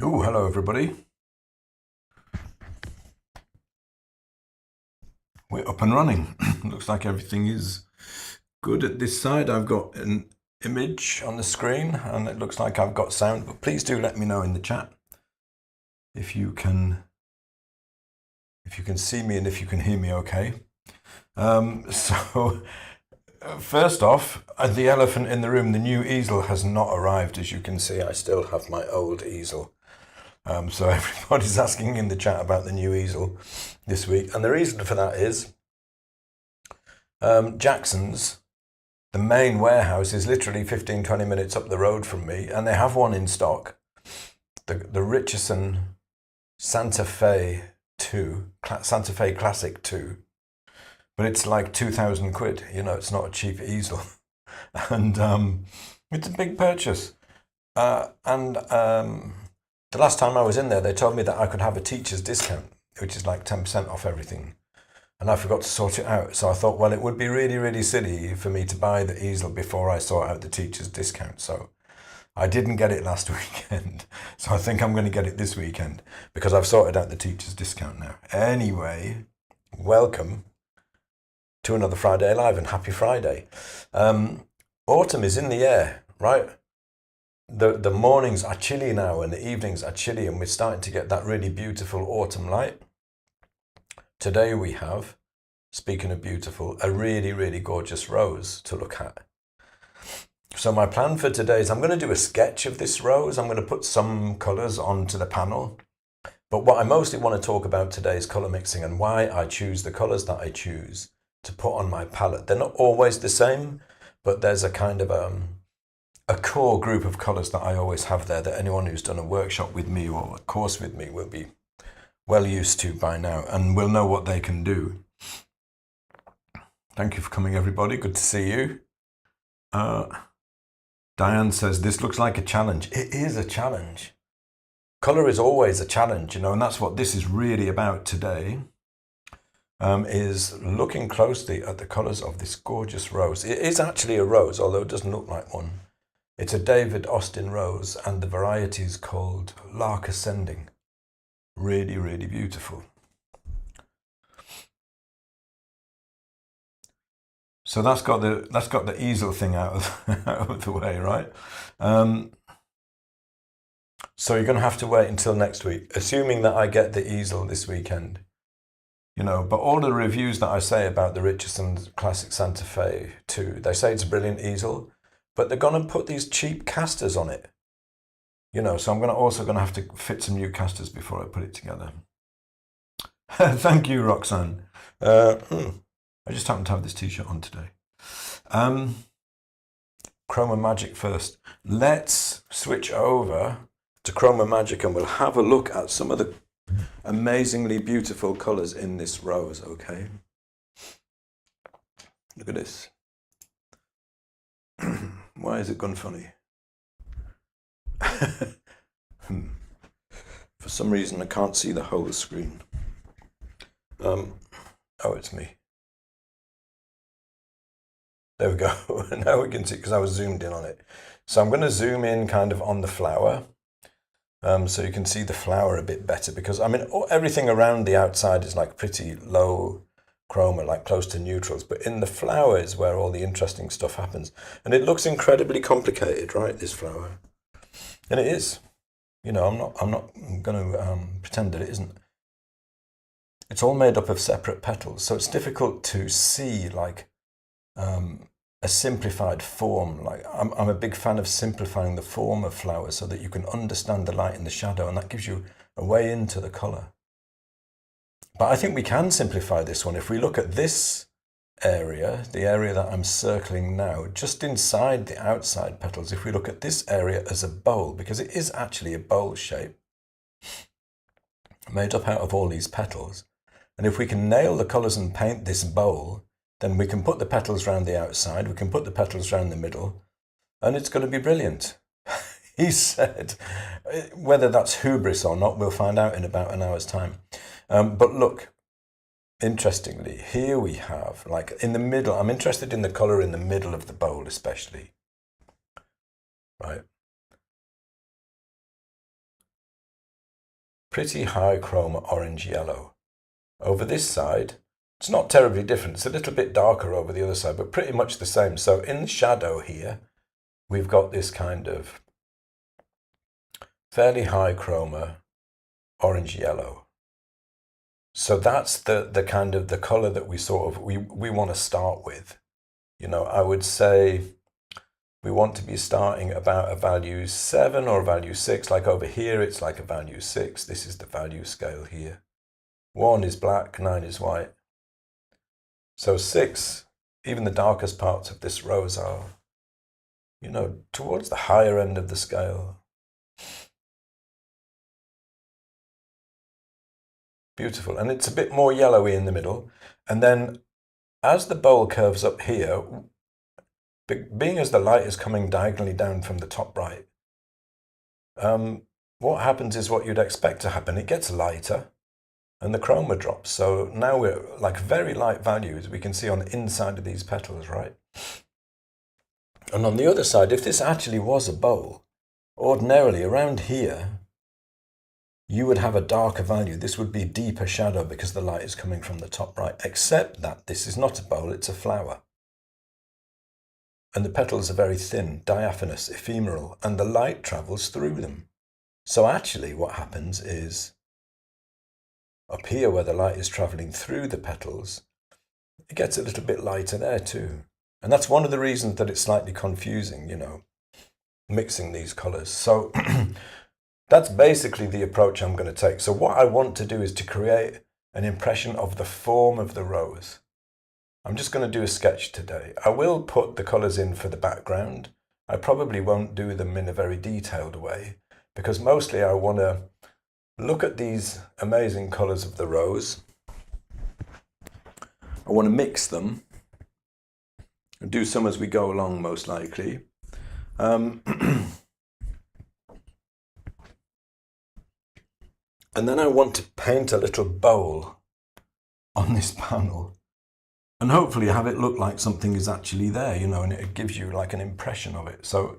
Oh, hello everybody. We're up and running. Looks like everything is good at this side. I've got an image on the screen and it looks like I've got sound, but please do let me know in the chat if you can see me and if you can hear me okay. First off, the elephant in the room, the new easel has not arrived. As you can see, I still have my old easel. So everybody's asking in the chat about the new easel this week. And the reason for that is Jackson's, the main warehouse, is literally 15-20 minutes up the road from me, and they have one in stock. The Richardson Santa Fe Classic 2. But it's like 2,000 quid. You know, it's not a cheap easel. And it's a big purchase. The last time I was in there, they told me that I could have a teacher's discount, which is like 10% off everything. And I forgot to sort it out. So I thought, well, it would be really, really silly for me to buy the easel before I sort out the teacher's discount. So I didn't get it last weekend. So I think I'm going to get it this weekend because I've sorted out the teacher's discount now. Anyway, welcome to another Friday Live and happy Friday. Autumn is in the air, right? The mornings are chilly now and the evenings are chilly, and we're starting to get that really beautiful autumn light. Today we have, speaking of beautiful, a really, really gorgeous rose to look at. So my plan for today is I'm going to do a sketch of this rose. I'm going to put some colours onto the panel. But what I mostly want to talk about today is colour mixing and why I choose the colours that I choose to put on my palette. They're not always the same, but there's a kind of a core group of colours that I always have there that anyone who's done a workshop with me or a course with me will be well used to by now and will know what they can do. Thank you for coming, everybody. Good to see you. Diane says, this looks like a challenge. It is a challenge. Colour is always a challenge, you know, and that's what this is really about today, is looking closely at the colours of this gorgeous rose. It is actually a rose, although it doesn't look like one. It's a David Austin rose, and the variety is called Lark Ascending. Really, really beautiful. So that's got the easel thing out of the way, right? So you're going to have to wait until next week, assuming that I get the easel this weekend. You know, but all the reviews that I say about the Richardson Classic Santa Fe 2, they say it's a brilliant easel, but they're going to put these cheap casters on it. You know, so I'm also going to have to fit some new casters before I put it together. Thank you, Roxanne. I just happen to have this t-shirt on today. ChromaMagic first. Let's switch over to ChromaMagic and we'll have a look at some of the amazingly beautiful colours in this rose, okay? Look at this. Why is it gone funny? For some reason I can't see the whole screen. Oh, it's me. There we go. Now we can see, because I was zoomed in on it. So I'm going to zoom in kind of on the flower. So you can see the flower a bit better, because I mean everything around the outside is like pretty low chroma, like close to neutrals, but in the flower is where all the interesting stuff happens. And it looks incredibly complicated, right, this flower? And it is. You know, I'm not going to pretend that it isn't. It's all made up of separate petals, so it's difficult to see like a simplified form. Like I'm a big fan of simplifying the form of flowers so that you can understand the light and the shadow, and that gives you a way into the colour. But I think we can simplify this one. If we look at this area, the area that I'm circling now, just inside the outside petals, if we look at this area as a bowl, because it is actually a bowl shape made up out of all these petals, and if we can nail the colours and paint this bowl, then we can put the petals around the outside, we can put the petals around the middle, and it's going to be brilliant. He said, whether that's hubris or not, we'll find out in about an hour's time. But look, interestingly, here we have, like in the middle, I'm interested in the colour in the middle of the bowl especially, right? pretty high chroma orange yellow. Over this side, it's not terribly different. It's a little bit darker over the other side, but pretty much the same. So in the shadow here, we've got this kind of fairly high chroma orange yellow. So that's the kind of the color that we want to start with. You know, I would say we want to be starting about a value 7 or a value 6. Like over here, it's like a value 6. This is the value scale here. 1 is black, 9 is white. So 6, even the darkest parts of this rose are, you know, towards the higher end of the scale. Beautiful. And it's a bit more yellowy in the middle. And then as the bowl curves up here, being as the light is coming diagonally down from the top right, what happens is what you'd expect to happen. It gets lighter and the chroma drops. So now we're like very light values we can see on the inside of these petals, right? And on the other side, if this actually was a bowl, ordinarily around here, you would have a darker value. This would be deeper shadow because the light is coming from the top right, except that this is not a bowl, it's a flower. And the petals are very thin, diaphanous, ephemeral, and the light travels through them. So actually what happens is, up here where the light is traveling through the petals, it gets a little bit lighter there too. And that's one of the reasons that it's slightly confusing, you know, mixing these colors. So that's basically the approach I'm going to take. So what I want to do is to create an impression of the form of the rose. I'm just going to do a sketch today. I will put the colors in for the background. I probably won't do them in a very detailed way because mostly I want to look at these amazing colors of the rose. I want to mix them and do some as we go along, most likely. And then I want to paint a little bowl on this panel and hopefully have it look like something is actually there, you know, and it gives you like an impression of it. So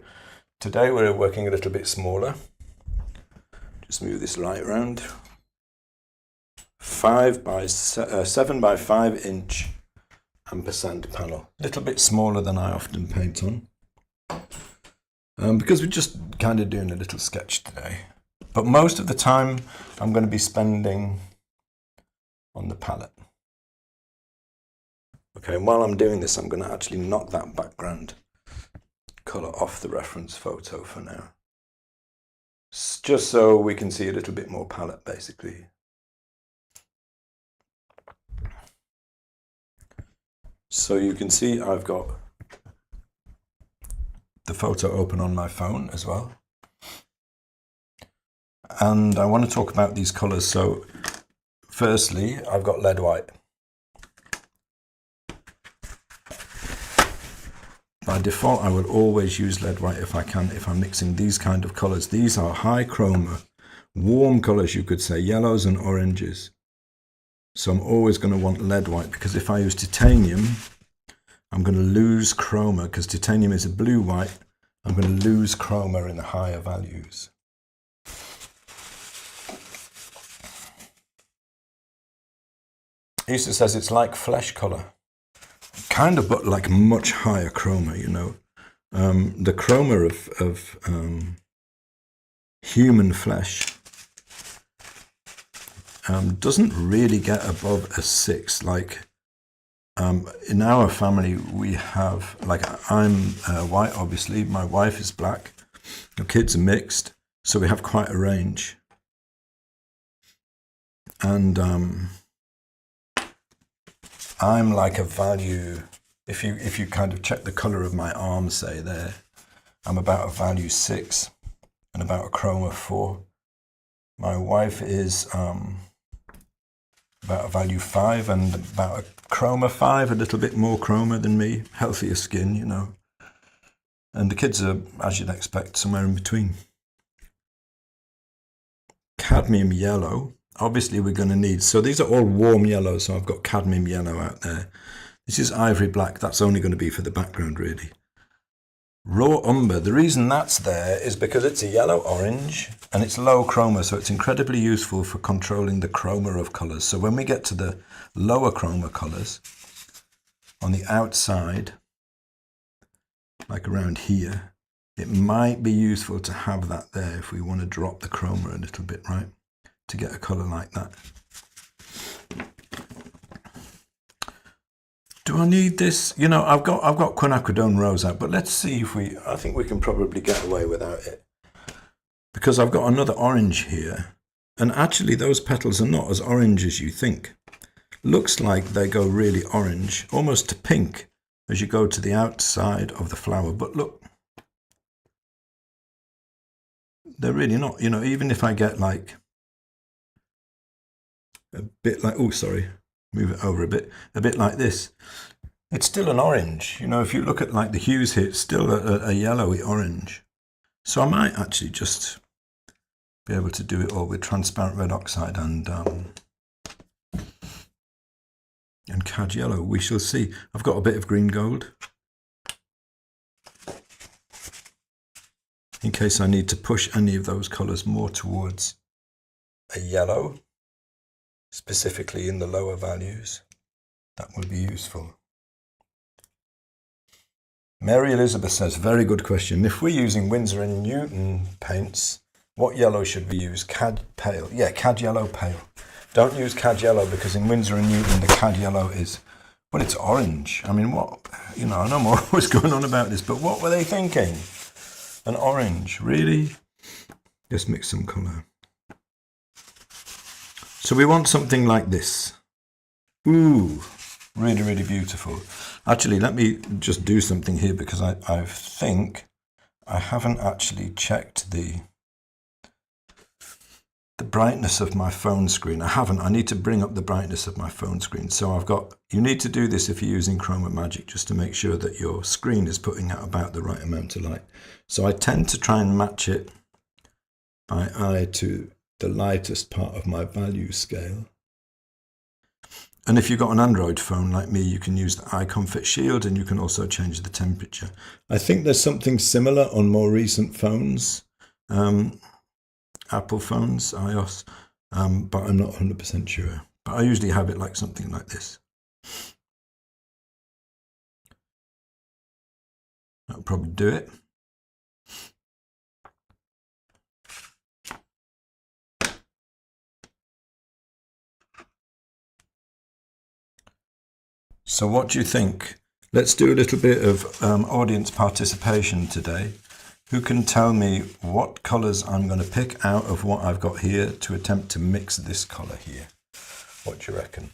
today we're working a little bit smaller. Just move this light around. 7 by 5 inch ampersand panel. A little bit smaller than I often paint on. Because we're just kind of doing a little sketch today. But most of the time I'm going to be spending on the palette. Okay, and while I'm doing this, I'm going to actually knock that background color off the reference photo for now. Just so we can see a little bit more palette, basically. So you can see I've got the photo open on my phone as well. And I want to talk about these colors. So firstly, I've got lead white. By default, I will always use lead white if I can, if I'm mixing these kind of colors. These are high chroma, warm colors, you could say, yellows and oranges. So I'm always going to want lead white, because if I use titanium, I'm going to lose chroma, because titanium is a blue-white. I'm going to lose chroma in the higher values. Easter says it's like flesh color. Kind of, but like much higher chroma, you know. The chroma of human flesh doesn't really get above a 6. Like in our family, we have, like, I'm white, obviously. My wife is black. The kids are mixed, so we have quite a range. And I'm like a value, if you kind of check the color of my arm, say there, I'm about a value 6 and about a chroma 4. My wife is about a value 5 and about a chroma 5, a little bit more chroma than me, healthier skin, you know. And the kids are, as you'd expect, somewhere in between. Cadmium yellow. Obviously we're going to need, so these are all warm yellows, so I've got cadmium yellow out there. This is ivory black, that's only going to be for the background really. Raw umber, the reason that's there is because it's a yellow-orange and it's low chroma, so it's incredibly useful for controlling the chroma of colours. So when we get to the lower chroma colours, on the outside, like around here, it might be useful to have that there if we want to drop the chroma a little bit, right? To get a colour like that. Do I need this? You know, I've got quinacridone rose out, but let's see if I think we can probably get away without it. Because I've got another orange here. And actually those petals are not as orange as you think. Looks like they go really orange, almost to pink as you go to the outside of the flower. But look, they're really not, you know, even if I get like a bit like, oh, sorry. Move it over a bit like this. It's still an orange. You know, if you look at like the hues here, it's still a yellowy orange. So I might actually just be able to do it all with transparent red oxide and cad yellow. We shall see. I've got a bit of green gold in case I need to push any of those colours more towards a yellow. Specifically in the lower values, that will be useful. Mary Elizabeth says, very good question. If we're using Winsor & Newton paints, what yellow should we use? Cad pale. Yeah, cad yellow pale. Don't use cad yellow because in Winsor & Newton the cad yellow is, well, it's orange. I mean, what, you know, I know more what's going on about this, but what were they thinking? An orange, really? Let's mix some colour. So we want something like this. Ooh, really, really beautiful. Actually, let me just do something here because I think I haven't actually checked the brightness of my phone screen. I haven't. I need to bring up the brightness of my phone screen. So you need to do this if you're using ChromaMagic just to make sure that your screen is putting out about the right amount of light. So I tend to try and match it by eye to the lightest part of my value scale. And if you've got an Android phone like me, you can use the iComfort Shield and you can also change the temperature. I think there's something similar on more recent phones, Apple phones, iOS, but I'm not 100% sure. But I usually have it like something like this. That'll probably do it. So what do you think? Let's do a little bit of audience participation today. Who can tell me what colours I'm going to pick out of what I've got here to attempt to mix this colour here? What do you reckon?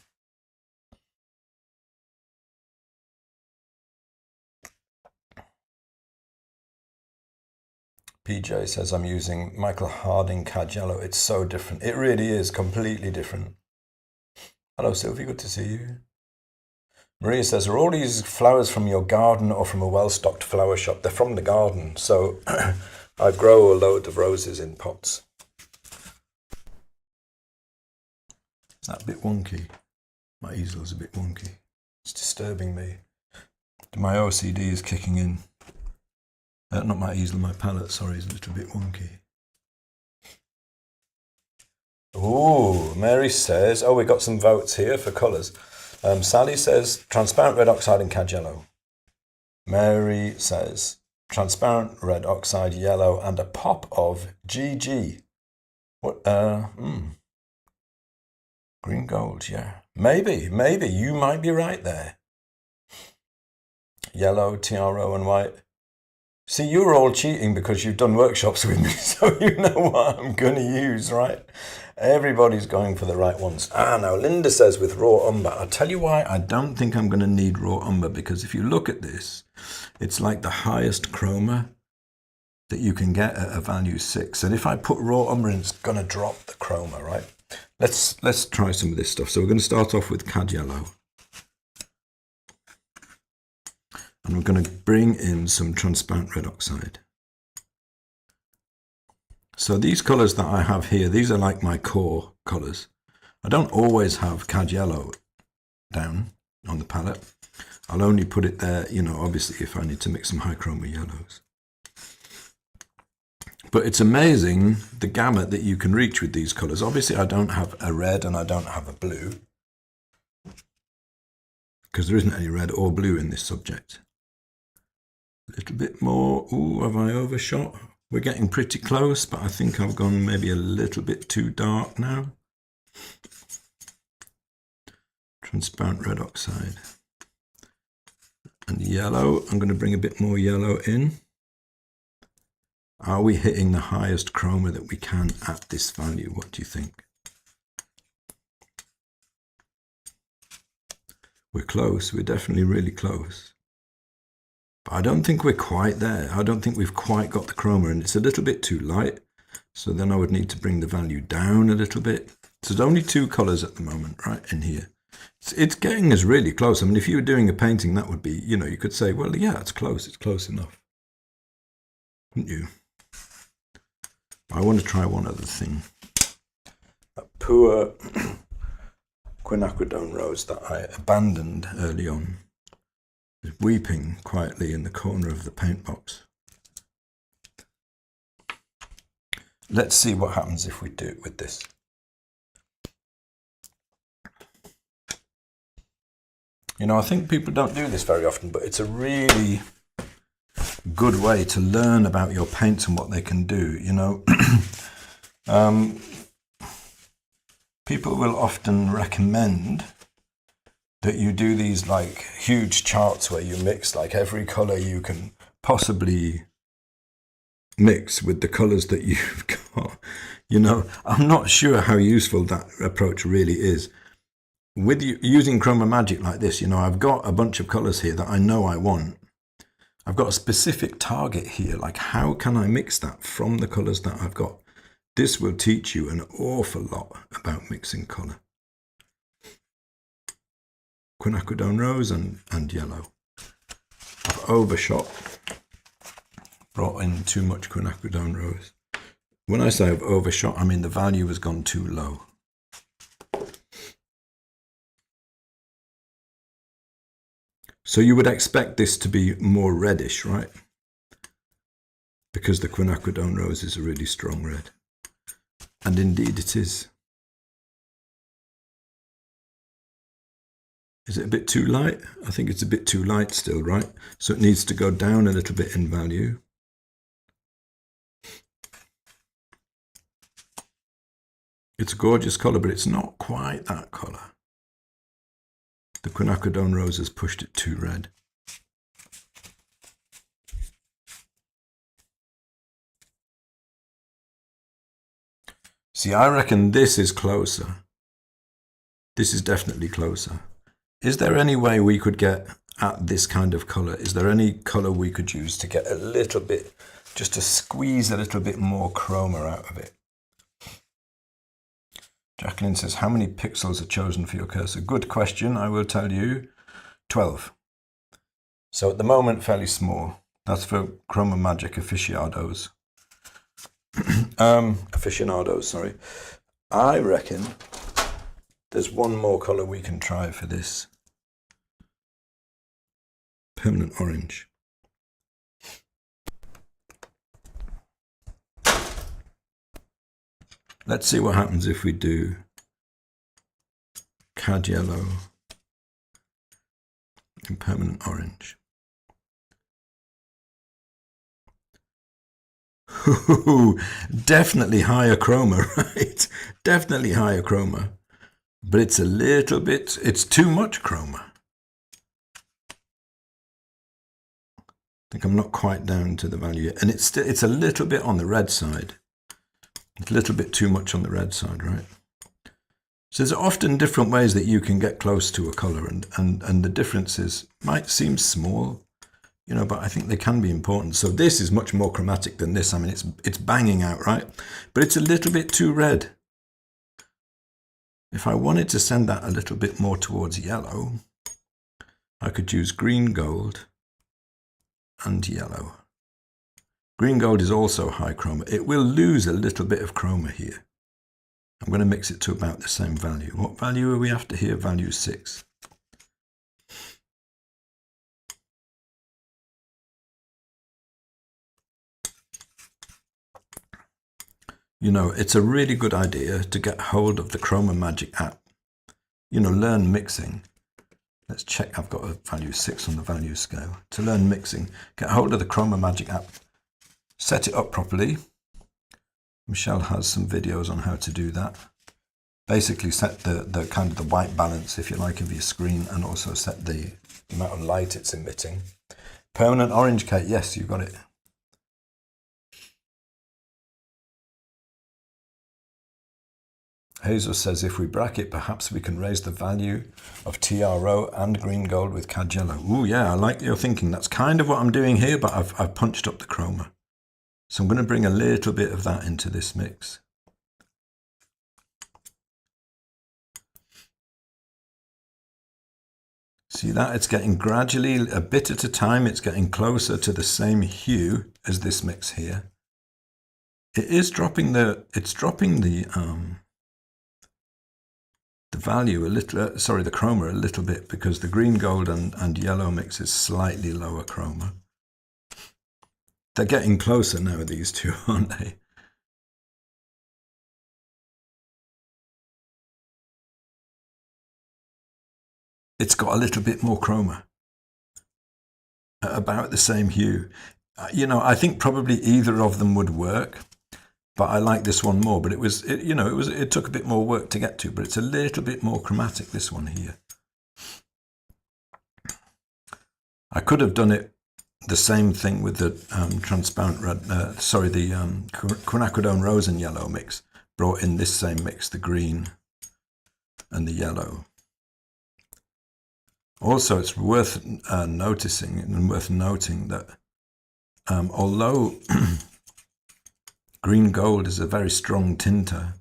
PJ says I'm using Michael Harding Cad Yellow. It's so different. It really is completely different. Hello Sylvie, good to see you. Maria says, are all these flowers from your garden or from a well-stocked flower shop? They're from the garden, so I grow a load of roses in pots. Is that a bit wonky? My easel's a bit wonky. It's disturbing me. My OCD is kicking in. Not my easel, my palette, sorry, is a little bit wonky. Oh, Mary says, oh, we got some votes here for colours. Sally says, transparent red oxide and cad yellow. Mary says, transparent red oxide, yellow, and a pop of GG. What? Green gold, yeah. Maybe, you might be right there. Yellow, TRO, and white. See, you're all cheating because you've done workshops with me, so you know what I'm going to use, right? Everybody's going for the right ones. Now Linda says with raw umber. I'll tell you why I don't think I'm going to need raw umber, because if you look at this, it's like the highest chroma that you can get at a value 6. And if I put raw umber in, it's going to drop the chroma, right? Let's try some of this stuff. So we're going to start off with cad yellow. And we're going to bring in some transparent red oxide. So these colours that I have here, these are like my core colours. I don't always have cad yellow down on the palette. I'll only put it there, you know, obviously if I need to mix some high chroma yellows. But it's amazing the gamut that you can reach with these colours. Obviously I don't have a red and I don't have a blue, because there isn't any red or blue in this subject. A little bit more. Ooh, have I overshot? We're getting pretty close, but I think I've gone maybe a little bit too dark now. Transparent red oxide. And yellow, I'm going to bring a bit more yellow in. Are we hitting the highest chroma that we can at this value? What do you think? We're close, we're definitely really close. But I don't think we're quite there. I don't think we've quite got the chroma, and it's a little bit too light. So then I would need to bring the value down a little bit. So there's only two colors at the moment, right, in here. It's getting us really close. I mean, if you were doing a painting, that would be, you know, you could say, well, yeah, it's close enough. Wouldn't you? I want to try one other thing. That poor quinacridone rose that I abandoned early on is weeping quietly in the corner of the paint box. Let's see what happens if we do it with this. You know, I think people don't do this very often, but it's a really good way to learn about your paints and what they can do, you know. People will often recommend that you do these like huge charts where you mix like every color you can possibly mix with the colors that you've got. You know, I'm not sure how useful that approach really is. With using ChromaMagic like this, you know, I've got a bunch of colors here that I know I want. I've got a specific target here, like how can I mix that from the colors that I've got? This will teach you an awful lot about mixing color. Quinacridone rose and yellow. I've overshot, brought in too much quinacridone rose. When I say I've overshot, I mean the value has gone too low. So you would expect this to be more reddish, right? Because the quinacridone rose is a really strong red. And indeed it is. Is it a bit too light? I think it's a bit too light still, right? So it needs to go down a little bit in value. It's a gorgeous color, but it's not quite that color. The quinacridone rose has pushed it too red. See, I reckon this is closer. This is definitely closer. Is there any way we could get at this kind of color? Is there any color we could use to get a little bit, just to squeeze a little bit more chroma out of it? Jacqueline says, how many pixels are chosen for your cursor? Good question. I will tell you 12. So at the moment, fairly small. That's for ChromaMagic aficionados. Sorry. I reckon there's one more color we can try for this. Permanent orange. Let's see what happens if we do cad yellow and permanent orange. Ooh, definitely higher chroma, right? Definitely higher chroma. But it's a little bit, it's too much chroma. I think I'm not quite down to the value yet. And it's a little bit on the red side. It's a little bit too much on the red side, right? So there's often different ways that you can get close to a color, and the differences might seem small, you know, but I think they can be important. So this is much more chromatic than this. I mean, it's banging out, right? But it's a little bit too red. If I wanted to send that a little bit more towards yellow, I could use green gold and yellow. Green gold is also high chroma. It will lose a little bit of chroma here. I'm going to mix it to about the same value. What value are we after here? Value 6. You know, it's a really good idea to get hold of the ChromaMagic app. You know, learn mixing. Let's check, I've got a value 6 on the value scale. To learn mixing, get hold of the ChromaMagic app. Set it up properly. Michelle has some videos on how to do that. Basically set the kind of the white balance, if you like, of your screen, and also set the amount of light it's emitting. Permanent orange, Kate, yes, you got it. Hazel says if we bracket, perhaps we can raise the value of TRO and green gold with CAD yellow. Ooh, yeah, I like your thinking. That's kind of what I'm doing here, but I've punched up the chroma. So I'm going to bring a little bit of that into this mix. See that? It's getting gradually, a bit at a time, it's getting closer to the same hue as this mix here. It is dropping the value a little, the chroma a little bit, because the green, gold and yellow mix is slightly lower chroma. They're getting closer now, these two, aren't they? It's got a little bit more chroma, about the same hue. You know, I think probably either of them would work, but I like this one more. But it took a bit more work to get to, but it's a little bit more chromatic, this one here. I could have done it the same thing with the transparent red, the quinacridone rose and yellow mix. Brought in this same mix, the green and the yellow. Also, it's worth noticing and worth noting that although green gold is a very strong tinter,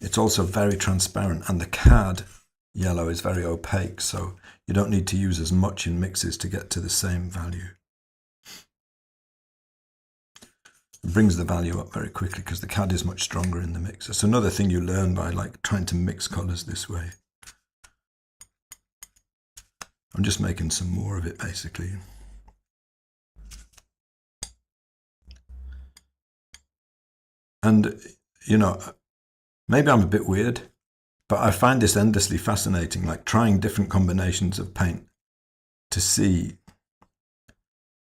it's also very transparent, and the CAD yellow is very opaque, so you don't need to use as much in mixes to get to the same value. It brings the value up very quickly because the CAD is much stronger in the mix. It's another thing you learn by trying to mix colors this way. I'm just making some more of it, basically. And, you know, maybe I'm a bit weird, but I find this endlessly fascinating, like trying different combinations of paint to see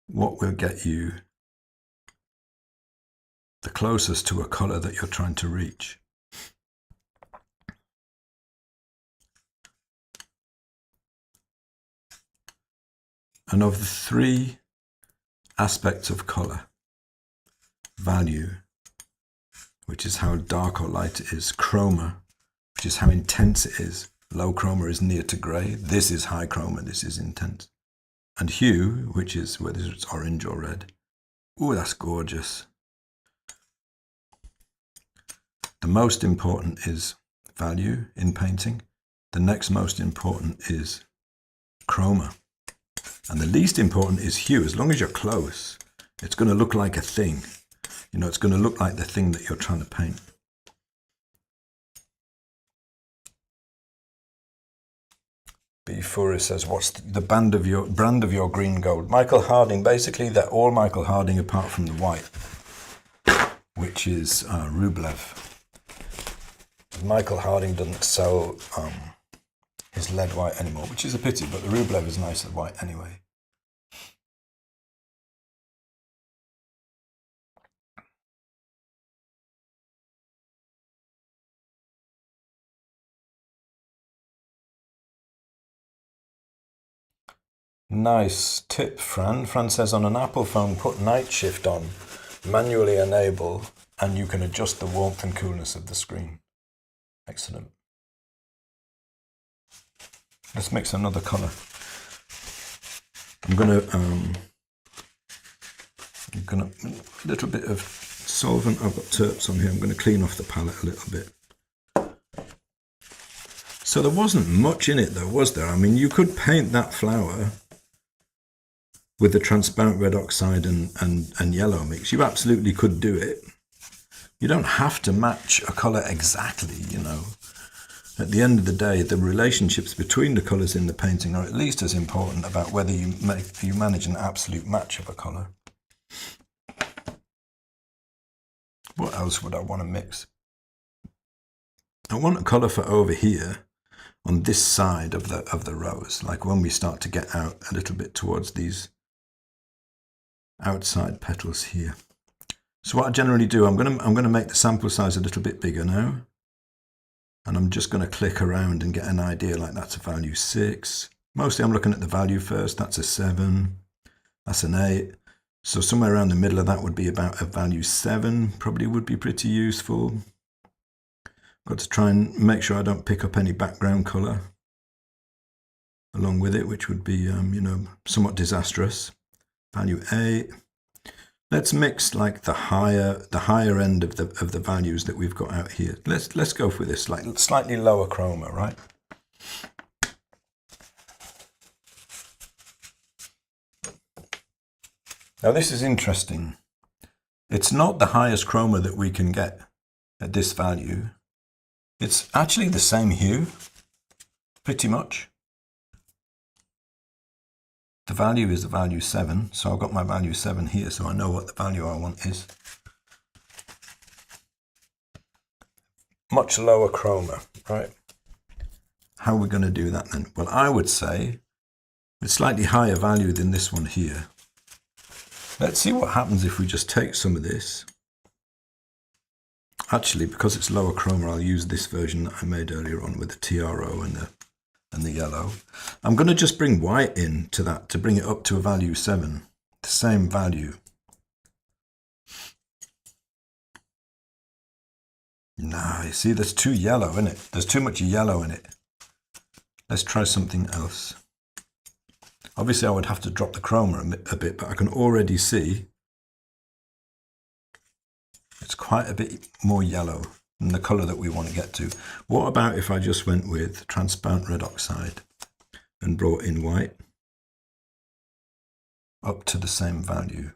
what will get you the closest to a color that you're trying to reach. And of the three aspects of color, value, which is how dark or light it is, chroma, which is how intense it is, low chroma is near to gray, this is high chroma, this is intense, and hue, which is whether it's orange or red. Ooh, that's gorgeous. The most important is value in painting. The next most important is chroma. And the least important is hue. As long as you're close, it's going to look like a thing. You know, it's going to look like the thing that you're trying to paint. B. Fury says, what's the brand of your green gold? Michael Harding. Basically, they're all Michael Harding apart from the white, which is Rublev. Michael Harding doesn't sell his lead white anymore, which is a pity, but the Rublev is nicer white anyway. Nice tip, Fran. Fran says on an Apple phone, put night shift on, manually enable, and you can adjust the warmth and coolness of the screen. Excellent. Let's mix another color. I'm gonna a little bit of solvent. I've got terps on here. I'm going to clean off the palette a little bit. So there wasn't much in it though, was there? I mean, you could paint that flower with the transparent red oxide and yellow mix. You absolutely could do it. You don't have to match a color exactly, you know. At the end of the day, the relationships between the colors in the painting are at least as important about whether you manage an absolute match of a color. What else would I want to mix? I want a colour for over here on this side of the rose, like when we start to get out a little bit towards these outside petals here. So what I generally do, I'm gonna make the sample size a little bit bigger now, and I'm just gonna click around and get an idea. Like that's a value 6. Mostly I'm looking at the value first. That's a 7. That's an 8. So somewhere around the middle of that would be about a value 7. Probably would be pretty useful. Got to try and make sure I don't pick up any background color along with it, which would be, you know, somewhat disastrous. Value 8. Let's mix like the higher end of the values that we've got out here. Let's go for this, like slightly lower chroma, right? Now this is interesting. It's not the highest chroma that we can get at this value. It's actually the same hue, pretty much. The value is the value 7, so I've got my value 7 here, so I know what the value I want is. Much lower chroma, right? How are we going to do that then? Well, I would say it's slightly higher value than this one here. Let's see what happens if we just take some of this. Actually, because it's lower chroma, I'll use this version that I made earlier on with the TRO and the yellow. I'm going to just bring white into that to bring it up to a value 7, the same value. Nah, you see, there's too yellow in it. There's too much yellow in it. Let's try something else. Obviously, I would have to drop the chroma a bit, but I can already see it's quite a bit more yellow than the color that we want to get to. What about if I just went with transparent red oxide and brought in white up to the same value?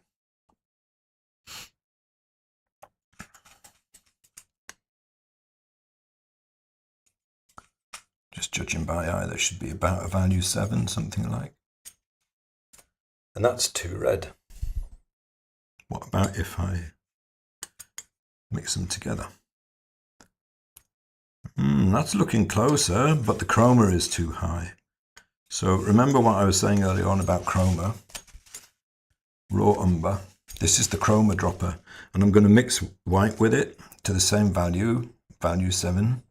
Just judging by eye, there should be about a value 7, something like. And that's too red. What about if I mix them together? That's looking closer, but the chroma is too high. So remember what I was saying earlier on about chroma. Raw umber. This is the chroma dropper. And I'm going to mix white with it to the same value, value 7.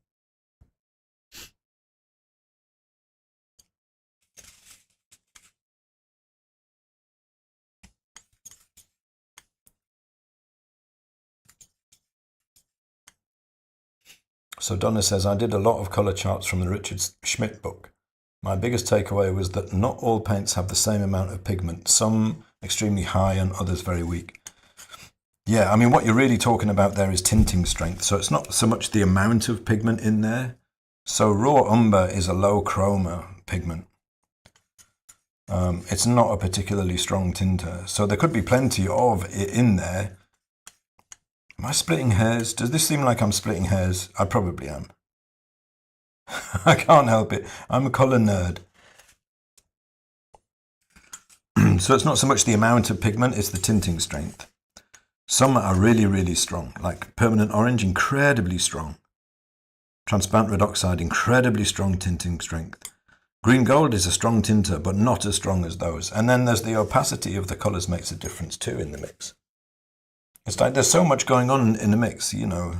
So Donna says, I did a lot of colour charts from the Richard Schmidt book. My biggest takeaway was that not all paints have the same amount of pigment, some extremely high and others very weak. Yeah, I mean, what you're really talking about there is tinting strength. So it's not so much the amount of pigment in there. So raw umber is a low chroma pigment. It's not a particularly strong tinter. So there could be plenty of it in there. Am I splitting hairs? Does this seem like I'm splitting hairs? I probably am. I can't help it. I'm a colour nerd. So it's not so much the amount of pigment, it's the tinting strength. Some are really, really strong, like permanent orange, incredibly strong. Transparent red oxide, incredibly strong tinting strength. Green gold is a strong tinter, but not as strong as those. And then there's the opacity of the colours makes a difference too in the mix. It's like there's so much going on in the mix, you know.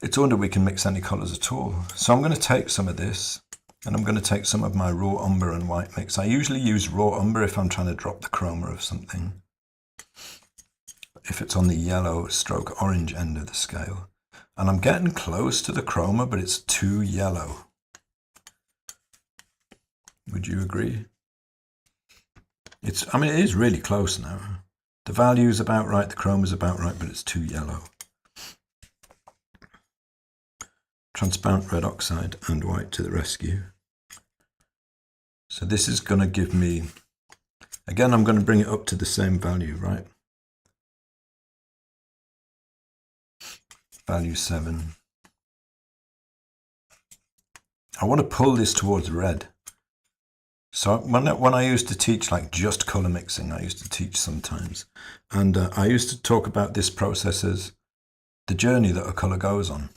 It's a wonder we can mix any colours at all. So I'm going to take some of this, and I'm going to take some of my raw umber and white mix. I usually use raw umber if I'm trying to drop the chroma of something. If it's on the yellow stroke orange end of the scale. And I'm getting close to the chroma, but it's too yellow. Would you agree? I mean, it is really close now. The value is about right, the chroma is about right, but it's too yellow. Transparent red oxide and white to the rescue. So this is going to give me, again, I'm going to bring it up to the same value, right? Value 7. I want to pull this towards red. So when I used to teach like just color mixing, I used to teach sometimes, and I used to talk about this process as the journey that a color goes on.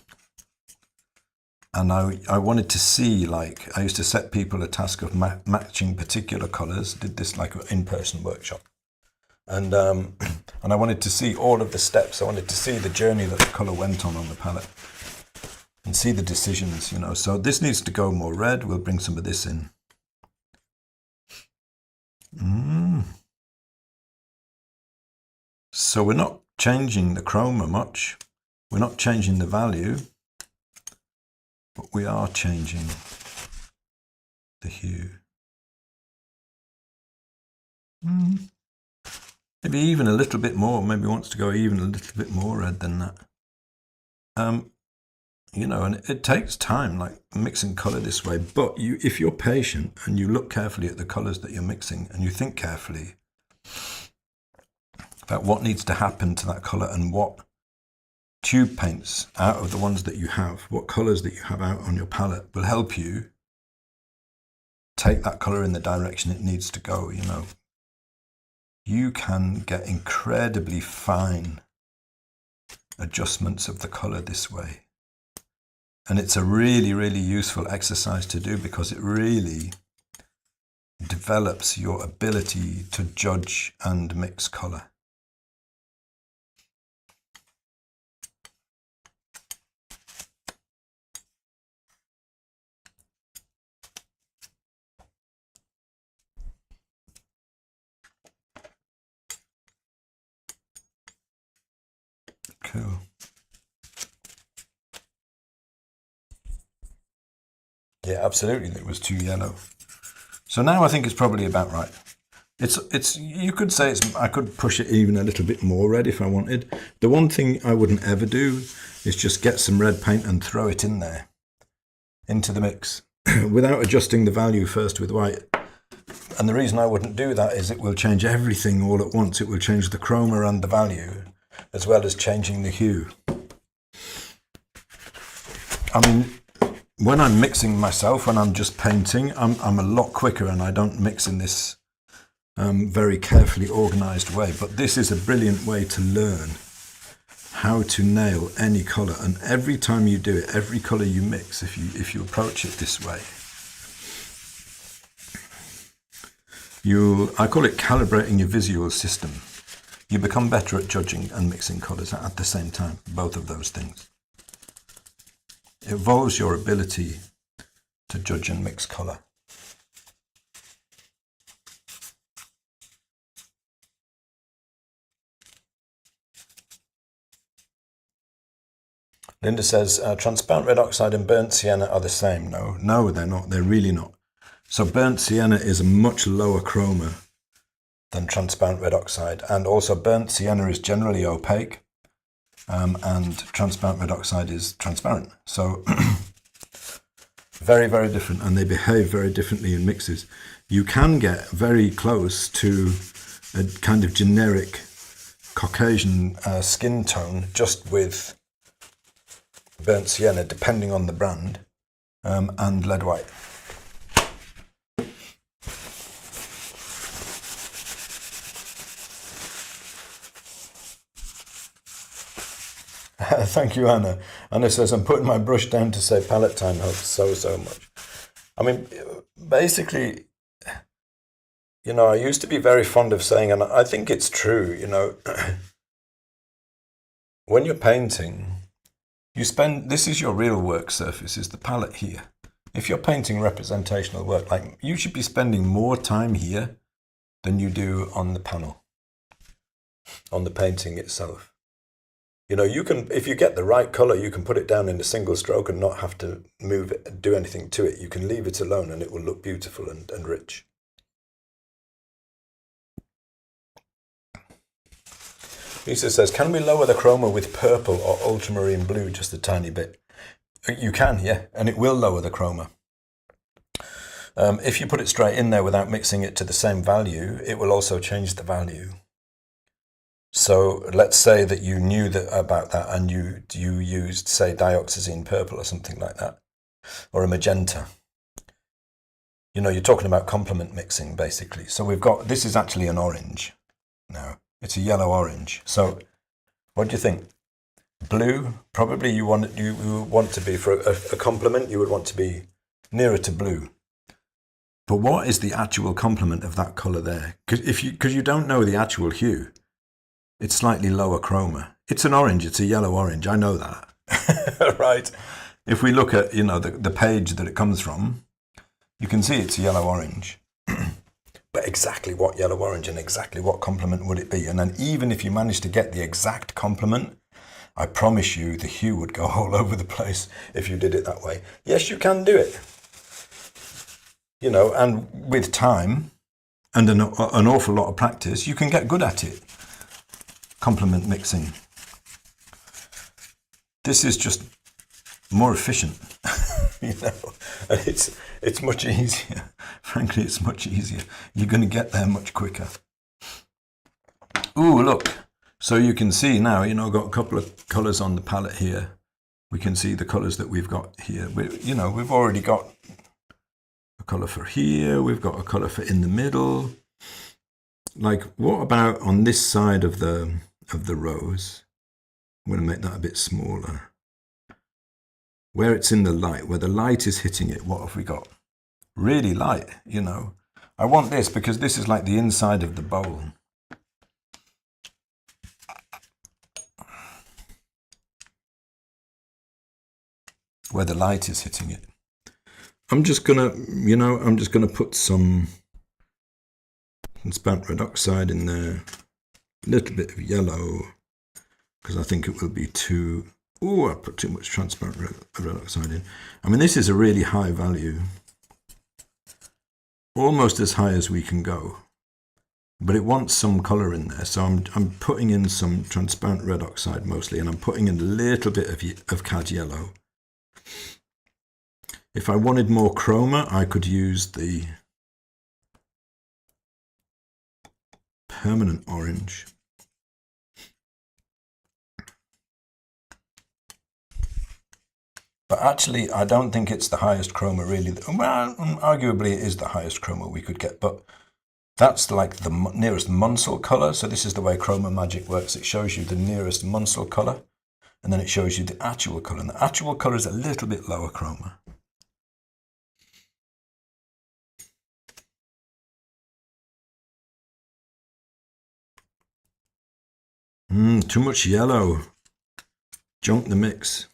And I wanted to see, like, I used to set people a task of matching particular colors, did this like an in-person workshop. And and I wanted to see all of the steps. I wanted to see the journey that the color went on the palette and see the decisions, you know. So this needs to go more red. We'll bring some of this in. So we're not changing the chroma much. We're not changing the value, but we are changing the hue. Maybe even a little bit more. Maybe wants to go even a little bit more red than that. You know, and it takes time, like mixing color this way. But if you're patient and you look carefully at the colors that you're mixing and you think carefully about what needs to happen to that color and what tube paints out of the ones that you have, what colors that you have out on your palette will help you take that color in the direction it needs to go, you know. You can get incredibly fine adjustments of the color this way. And it's a really, really useful exercise to do because it really develops your ability to judge and mix color. Cool. Yeah, absolutely. It was too yellow. So now I think it's probably about right. It's. You could say it's. I could push it even a little bit more red if I wanted. The one thing I wouldn't ever do is just get some red paint and throw it in there, into the mix, without adjusting the value first with white. And the reason I wouldn't do that is it will change everything all at once. It will change the chroma and the value, as well as changing the hue. I mean, when I'm mixing myself, when I'm just painting, I'm a lot quicker and I don't mix in this very carefully organized way. But this is a brilliant way to learn how to nail any color. And every time you do it, every color you mix, if you approach it this way, I call it calibrating your visual system. You become better at judging and mixing colors at the same time, both of those things. It evolves your ability to judge and mix color. Linda says, transparent red oxide and burnt sienna are the same. No, they're not. They're really not. So burnt sienna is a much lower chroma than transparent red oxide. And also burnt sienna is generally opaque. And transparent red oxide is transparent. So very, very different, and they behave very differently in mixes. You can get very close to a kind of generic Caucasian skin tone just with burnt sienna, depending on the brand, and lead white. Thank you, Anna. Anna says, I'm putting my brush down to say palette time helps so much. I mean, basically, you know, I used to be very fond of saying, and I think it's true, you know, when you're painting, this is your real work surface, is the palette here. If you're painting representational work, like, you should be spending more time here than you do on the panel, on the painting itself. You know, you can, if you get the right color, you can put it down in a single stroke and not have to move it, do anything to it. You can leave it alone and it will look beautiful and rich. Lisa says, can we lower the chroma with purple or ultramarine blue just a tiny bit? You can, yeah, and it will lower the chroma. If you put it straight in there without mixing it to the same value, it will also change the value. So let's say that you knew about that and you used, say, dioxazine purple or something like that, or a magenta. You know, you're talking about complement mixing, basically. So we've got, this is actually an orange now. It's a yellow-orange. So what do you think? Blue, probably you want to be, for a complement, you would want to be nearer to blue. But what is the actual complement of that colour there? Because you don't know the actual hue. It's slightly lower chroma. It's an orange, it's a yellow-orange, I know that. Right? If we look at, you know, the page that it comes from, you can see it's a yellow-orange. But exactly what yellow-orange and exactly what complement would it be? And then even if you managed to get the exact complement, I promise you the hue would go all over the place if you did it that way. Yes, you can do it. You know, and with time and an awful lot of practice, you can get good at it. Complement mixing. This is just more efficient, you know, and it's much easier. Frankly, it's much easier. You're going to get there much quicker. Ooh, look. So you can see now, you know, I've got a couple of colours on the palette here. We can see the colours that we've got here. You know, we've already got a colour for here. We've got a colour for in the middle. Like, what about on this side of the rose? I'm going to make that a bit smaller. Where it's in the light, where the light is hitting it, what have we got? Really light, you know. I want this because this is like the inside of the bowl. Where the light is hitting it. I'm just gonna, you know, I'm just gonna put some transparent red oxide in there, a little bit of yellow, because I think it will be too, oh, I put too much transparent red oxide in. I mean, this is a really high value, almost as high as we can go, but it wants some color in there. So I'm putting in some transparent red oxide mostly, and I'm putting in a little bit of cad yellow. If I wanted more chroma, I could use the permanent orange. But actually, I don't think it's the highest chroma really. Well, arguably it is the highest chroma we could get, but that's like the nearest Munsell color. So this is the way ChromaMagic works. It shows you the nearest Munsell color, and then it shows you the actual color. And the actual color is a little bit lower chroma. Too much yellow. Junk the mix.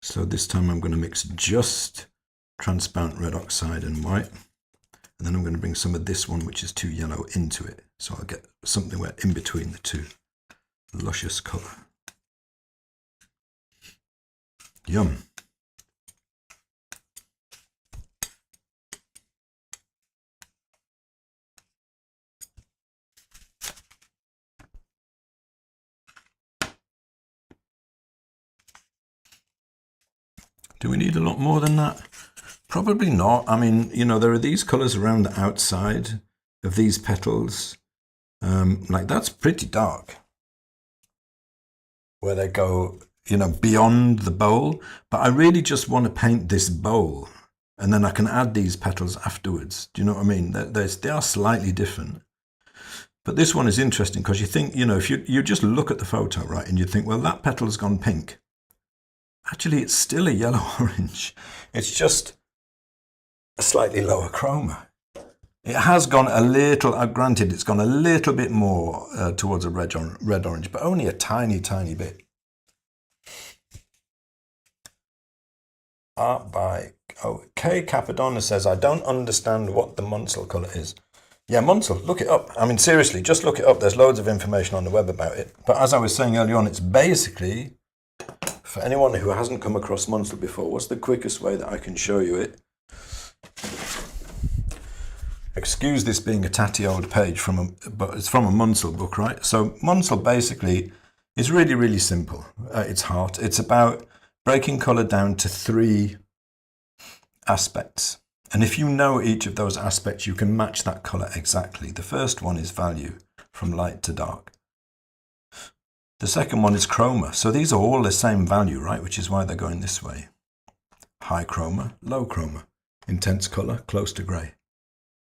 So this time I'm going to mix just transparent red oxide and white. And then I'm going to bring some of this one, which is too yellow, into it. So I'll get something where in between the two. Luscious color. Yum. Do we need a lot more than that? Probably not. I mean, you know, there are these colors around the outside of these petals. Like that's pretty dark. Where they go, you know, beyond the bowl. But I really just want to paint this bowl. And then I can add these petals afterwards. Do you know what I mean? They are slightly different. But this one is interesting because you think, you know, if you just look at the photo, right, and you think, well, that petal's gone pink. Actually, it's still a yellow-orange. It's just a slightly lower chroma. It has gone a little, granted, it's gone a little bit more towards a red-orange, but only a tiny, tiny bit. Art by K. Capadonna says, I don't understand what the Munsell colour is. Yeah, Munsell, look it up. I mean, seriously, just look it up. There's loads of information on the web about it. But as I was saying earlier on, it's basically... For anyone who hasn't come across Munsell before, what's the quickest way that I can show you it? Excuse this being a tatty old page, but it's from a Munsell book, right? So Munsell basically is really, really simple. It's hard. It's about breaking colour down to 3 aspects. And if you know each of those aspects, you can match that colour exactly. The first one is value, from light to dark. The second one is chroma. So these are all the same value, right? Which is why they're going this way. high chroma, low chroma, intense colour, close to grey.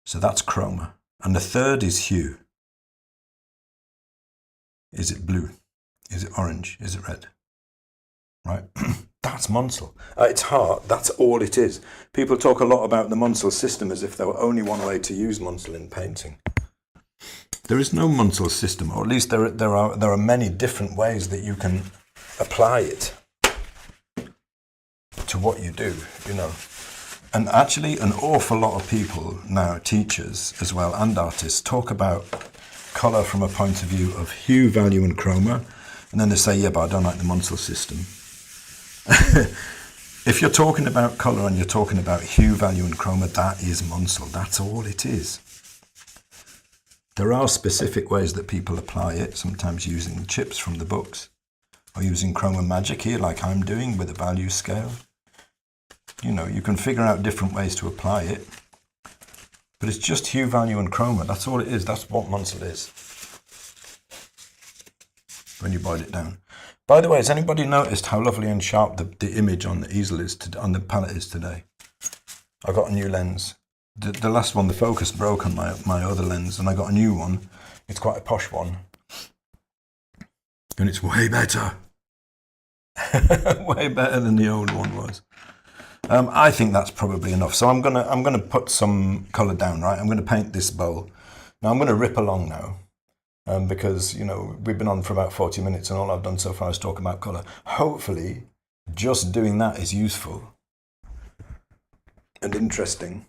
So that's chroma. And the third is hue. Is it blue? Is it orange? Is it red? Right? That's Munsell. At its heart, that's all it is. People talk a lot about the Munsell system as if there were only one way to use Munsell in painting. There is no Munsell system, or at least there are many different ways that you can apply it to what you do, you know. And actually, an awful lot of people now, teachers as well, and artists, talk about colour from a point of view of hue, value, and chroma. And then they say, yeah, but I don't like the Munsell system. If you're talking about colour and you're talking about hue, value, and chroma, that is Munsell. That's all it is. There are specific ways that people apply it, sometimes using chips from the books, or using ChromaMagic here, like I'm doing with a value scale. You know, you can figure out different ways to apply it, but it's just hue, value, and chroma. That's all it is. That's what Munsell is, when you boil it down. By the way, has anybody noticed how lovely and sharp the image on the easel is, on the palette is today? I got a new lens. The last one, the focus broke on my other lens, and I got a new one. It's quite a posh one. And it's way better. Way better than the old one was. I think that's probably enough. So I'm gonna put some colour down, right? I'm gonna paint this bowl. Now I'm gonna rip along now. Because, you know, we've been on for about 40 minutes and all I've done so far is talk about colour. Hopefully, just doing that is useful and interesting.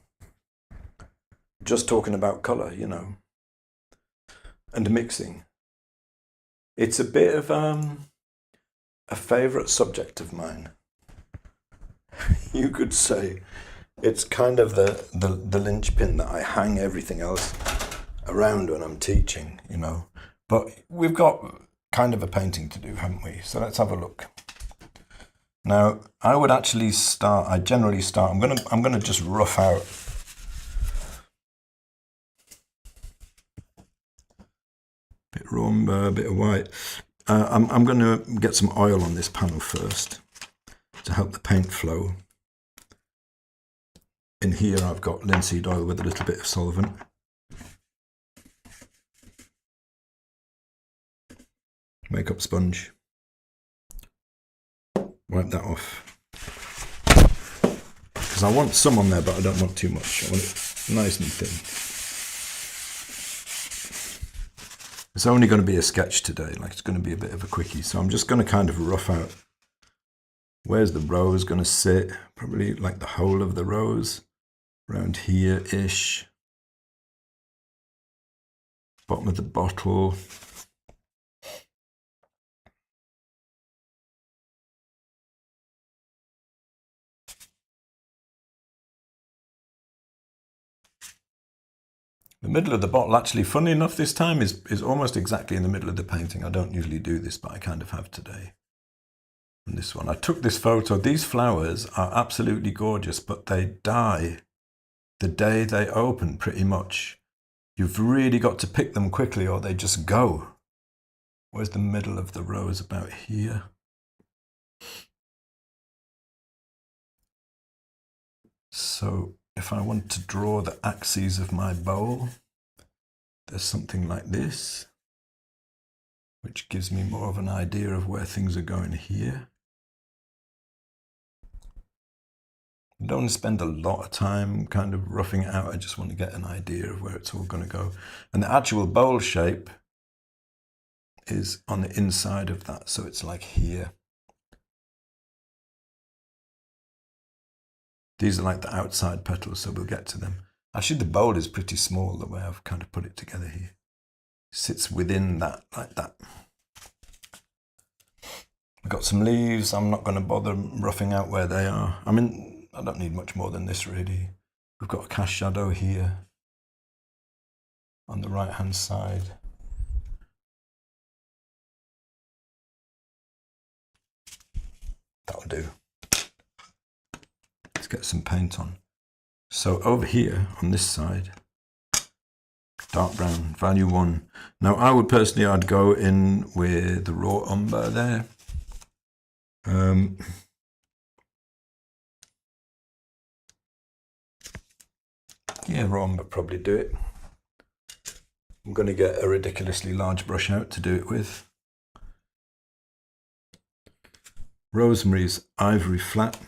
Just talking about colour, you know, and mixing. It's a bit of a favourite subject of mine. You could say it's kind of the linchpin that I hang everything else around when I'm teaching, you know. But we've got kind of a painting to do, haven't we? So let's have a look. Now, I would actually start, I generally start, I'm gonna just rough out a bit raw umber, a bit of white. I'm gonna get some oil on this panel first to help the paint flow. In here I've got linseed oil with a little bit of solvent. Makeup sponge. Wipe that off. Because I want some on there, but I don't want too much. I want it nice and thin. It's only going to be a sketch today, like it's going to be a bit of a quickie. So I'm just going to kind of rough out where's the rose going to sit. Probably like the whole of the rose. Around here-ish. Bottom of the bottle. The middle of the bottle, actually, funny enough, this time is almost exactly in the middle of the painting. I don't usually do this, but I kind of have today. And this one, I took this photo. These flowers are absolutely gorgeous, but they die the day they open, pretty much. You've really got to pick them quickly or they just go. Where's the middle of the rose? About here. So if I want to draw the axes of my bowl, there's something like this, which gives me more of an idea of where things are going here. I don't want to spend a lot of time kind of roughing it out. I just want to get an idea of where it's all going to go. And the actual bowl shape is on the inside of that, so it's like here. These are like the outside petals, so we'll get to them. Actually, the bowl is pretty small, the way I've kind of put it together here. It sits within that, like that. I've got some leaves. I'm not going to bother roughing out where they are. I mean, I don't need much more than this, really. We've got a cast shadow here on the right-hand side. That'll do. Let's get some paint on. So over here on this side, dark brown, value 1. Now I would personally, I'd go in with the raw umber there. Yeah, wrong, but probably do it. I'm going to get a ridiculously large brush out to do it with. Rosemary's Ivory Flat.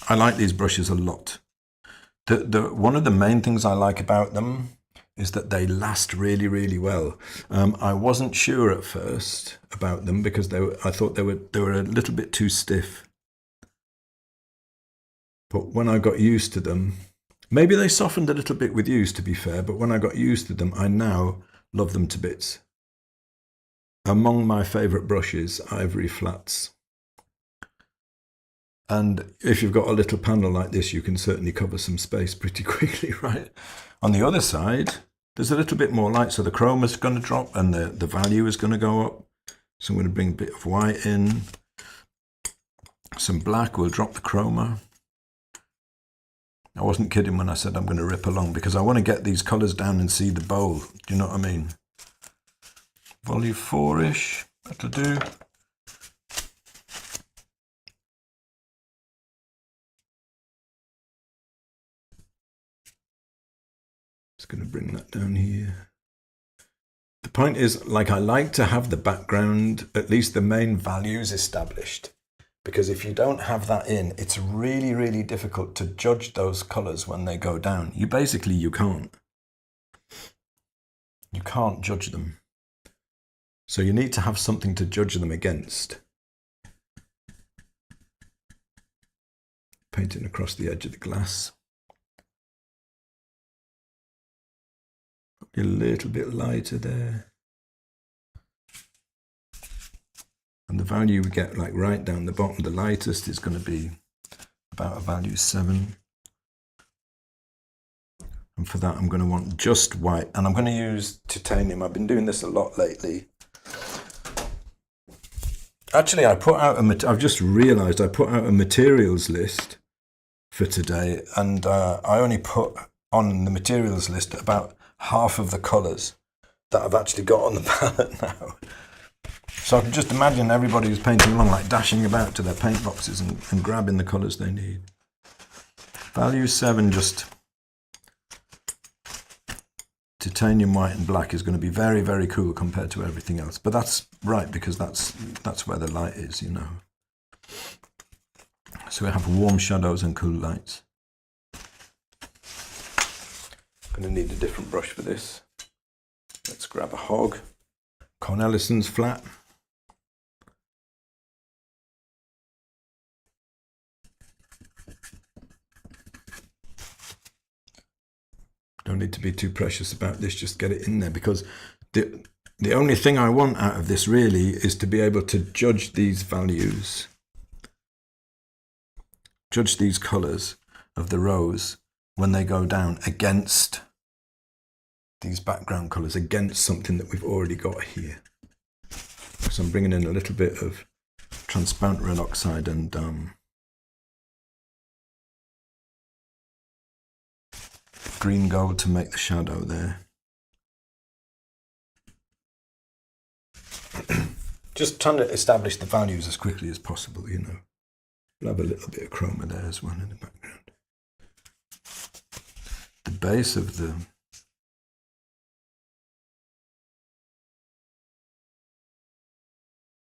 I like these brushes a lot. One of the main things I like about them is that they last really, really well. I wasn't sure at first about them because I thought they were a little bit too stiff. But when I got used to them, maybe they softened a little bit with use, to be fair, but when I got used to them, I now love them to bits. Among my favourite brushes, Ivory Flats. And if you've got a little panel like this, you can certainly cover some space pretty quickly, right? On the other side, there's a little bit more light, so the chroma is going to drop and the value is going to go up. So I'm going to bring a bit of white in. Some black will drop the chroma. I wasn't kidding when I said I'm going to rip along because I want to get these colours down and see the bowl. Do you know what I mean? Volume 4-ish, that'll do. Just going to bring that down here. The point is, like, I like to have the background, at least the main values established. Because if you don't have that in, it's really, really difficult to judge those colours when they go down. You can't. You can't judge them. So you need to have something to judge them against. Painting across the edge of the glass. A little bit lighter there. And the value we get, like right down the bottom, the lightest is going to be about a value 7. And for that, I'm going to want just white. And I'm going to use titanium. I've been doing this a lot lately. Actually, I've just realized I put out a materials list for today. And I only put on the materials list about half of the colours that I've actually got on the palette now. So I can just imagine everybody who's painting along, like dashing about to their paint boxes and grabbing the colours they need. Value 7, just titanium white and black is going to be very, very cool compared to everything else. But that's right, because that's where the light is, you know. So we have warm shadows and cool lights. I'm going to need a different brush for this. Let's grab a hog. Cornelison's flat. Don't need to be too precious about this, just get it in there, because the only thing I want out of this really is to be able to judge these values, judge these colours of the rose when they go down against these background colours, against something that we've already got here. So I'm bringing in a little bit of transparent red oxide and green gold to make the shadow there. Just trying to establish the values as quickly as possible, you know. We'll have a little bit of chroma there as well in the background. The base of the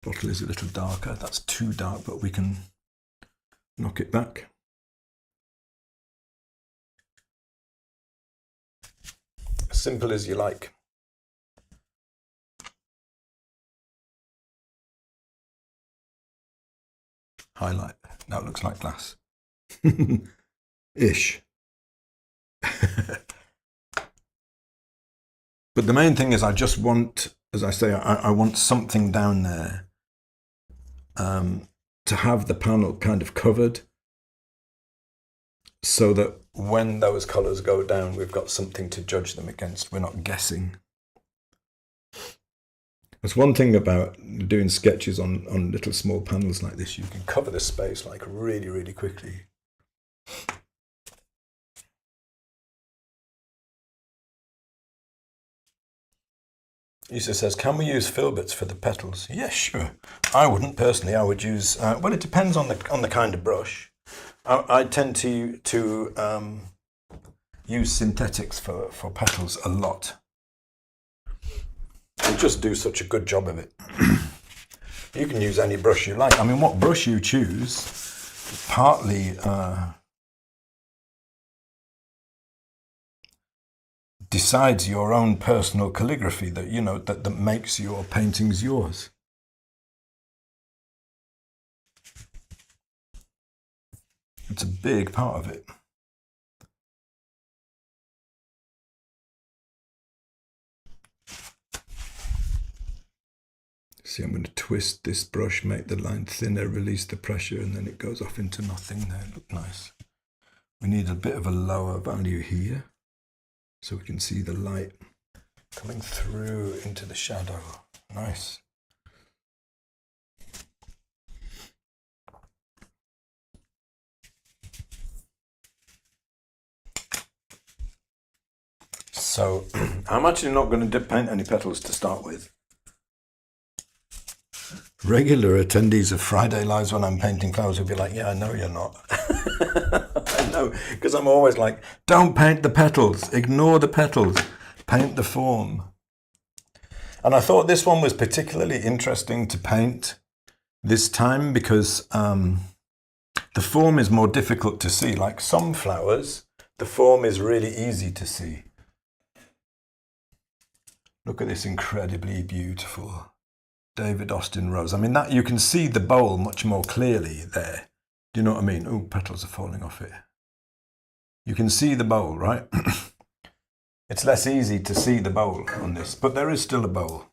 bottle is a little darker. That's too dark, but we can knock it back. As simple as you like. Highlight. That looks like glass. Ish. But the main thing is I just want, as I say, I want something down there to have the panel kind of covered so that when those colours go down, we've got something to judge them against. We're not guessing. There's one thing about doing sketches on little small panels like this. You can cover the space like really, really quickly. Lisa says, can we use filberts for the petals? Yes, sure. I wouldn't personally. I would use, well, it depends on the kind of brush. I tend to use synthetics for petals a lot. They just do such a good job of it. You can use any brush you like. I mean, what brush you choose partly decides your own personal calligraphy that, you know, that makes your paintings yours. It's a big part of it. See, I'm going to twist this brush, make the line thinner, release the pressure, and then it goes off into nothing there. Look nice. We need a bit of a lower value here so we can see the light coming through into the shadow. Nice. So I'm actually not going to paint any petals to start with. Regular attendees of Friday Lives when I'm painting flowers will be like, yeah, I know you're not. I know, because I'm always like, don't paint the petals, ignore the petals, paint the form. And I thought this one was particularly interesting to paint this time because the form is more difficult to see. Like some flowers, the form is really easy to see. Look at this incredibly beautiful David Austin rose. I mean, that you can see the bowl much more clearly there. Do you know what I mean? Oh, petals are falling off it. You can see the bowl, right? It's less easy to see the bowl on this, but there is still a bowl.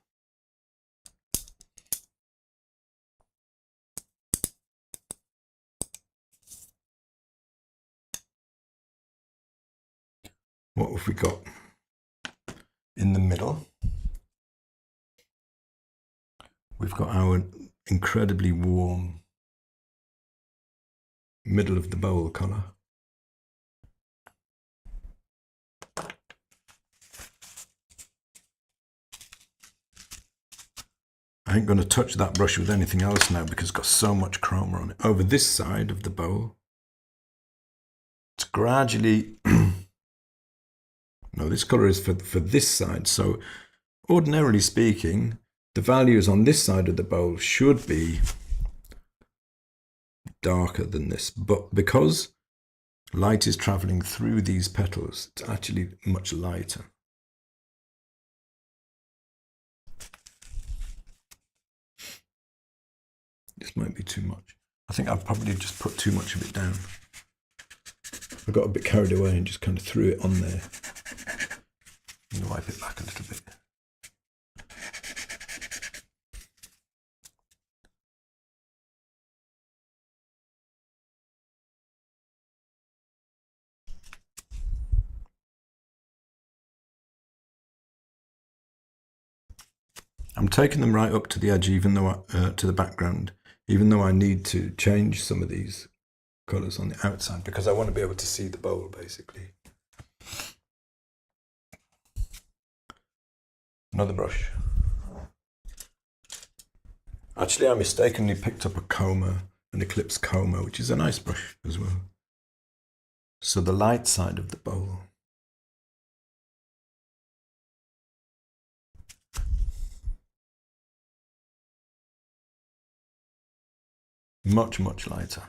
What have we got in the middle? We've got our incredibly warm middle of the bowl colour. I ain't going to touch that brush with anything else now because it's got so much chroma on it. Over this side of the bowl, it's gradually... No, this colour is for this side. So ordinarily speaking, the values on this side of the bowl should be darker than this, but because light is travelling through these petals, it's actually much lighter. This might be too much. I think I've probably just put too much of it down. I got a bit carried away and just kind of threw it on there. I'm going to wipe it back a little bit. I'm taking them right up to the edge, even though to the background, even though I need to change some of these colours on the outside because I want to be able to see the bowl, basically. Another brush. Actually, I mistakenly picked up a chroma, an Eclipse chroma, which is a nice brush as well. So the light side of the bowl. Much, much lighter.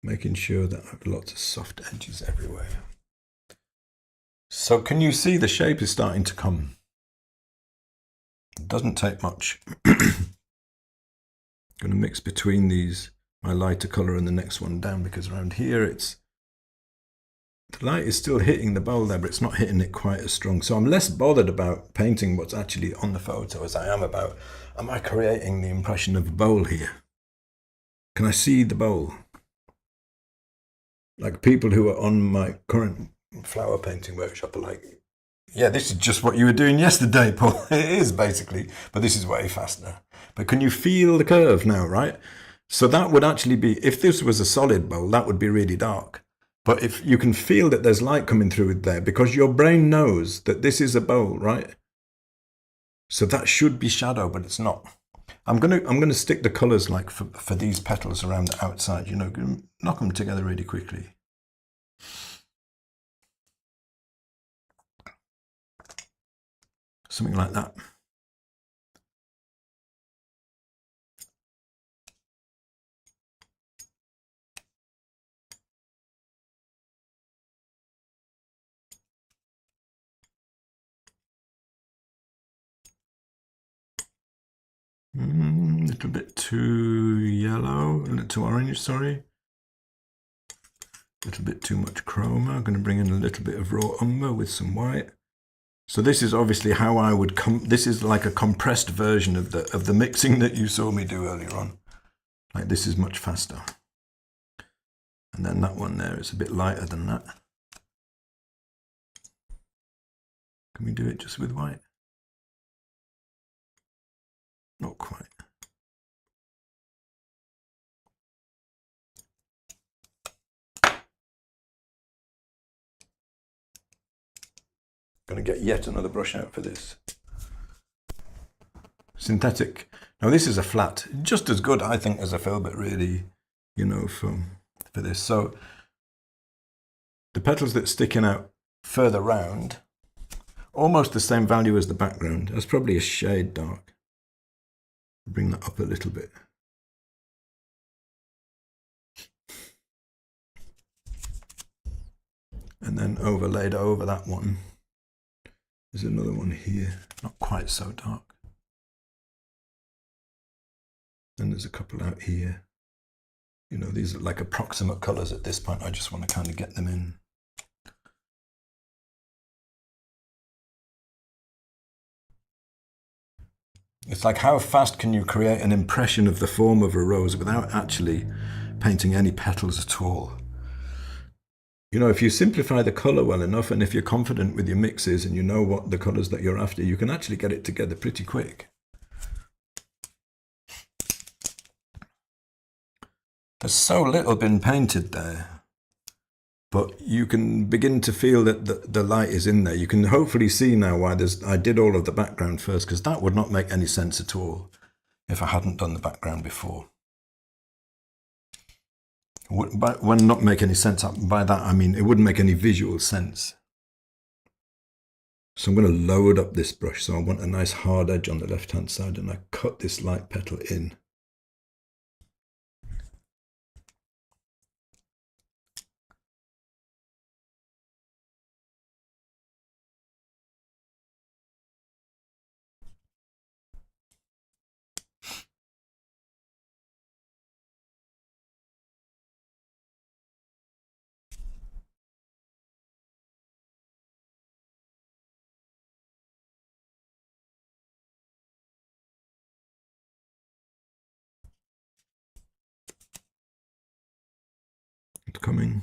Making sure that I have lots of soft edges everywhere. So can you see the shape is starting to come? It doesn't take much. Going to mix between these, my lighter colour and the next one down, because around here the light is still hitting the bowl there, but it's not hitting it quite as strong. So I'm less bothered about painting what's actually on the photo as I am about, am I creating the impression of a bowl here? Can I see the bowl? Like people who are on my current flower painting workshop are like, yeah, this is just what you were doing yesterday, Paul. It is basically, but this is way faster. But can you feel the curve now, right? So that would actually be, if this was a solid bowl, that would be really dark. But if you can feel that there's light coming through there, because your brain knows that this is a bowl, right? So that should be shadow, but it's not. I'm gonna stick the colours like for these petals around the outside, you know, knock them together really quickly. Something like that. A little bit too yellow, a little too orange, sorry. A little bit too much chroma. I'm going to bring in a little bit of raw umber with some white. So this is obviously how I would this is like a compressed version of the mixing that you saw me do earlier on. Like this is much faster. And then that one there is a bit lighter than that. Can we do it just with white? Not quite. Going to get yet another brush out for this. Synthetic. Now this is a flat, just as good I think as a filbert really, you know, for this. So the petals that's sticking out further round, almost the same value as the background. That's probably a shade dark. Bring that up a little bit. And then overlaid over that one. There's another one here, not quite so dark. Then there's a couple out here. You know, these are like approximate colours at this point. I just want to kind of get them in. It's like, how fast can you create an impression of the form of a rose without actually painting any petals at all? You know, if you simplify the colour well enough, and if you're confident with your mixes and you know what the colours that you're after, you can actually get it together pretty quick. There's so little been painted there, but you can begin to feel that the light is in there. You can hopefully see now why I did all of the background first, because that would not make any sense at all if I hadn't done the background before. When not make any sense, by that I mean it wouldn't make any visual sense. So I'm going to load up this brush, so I want a nice hard edge on the left hand side, and I cut this light petal in. It's coming.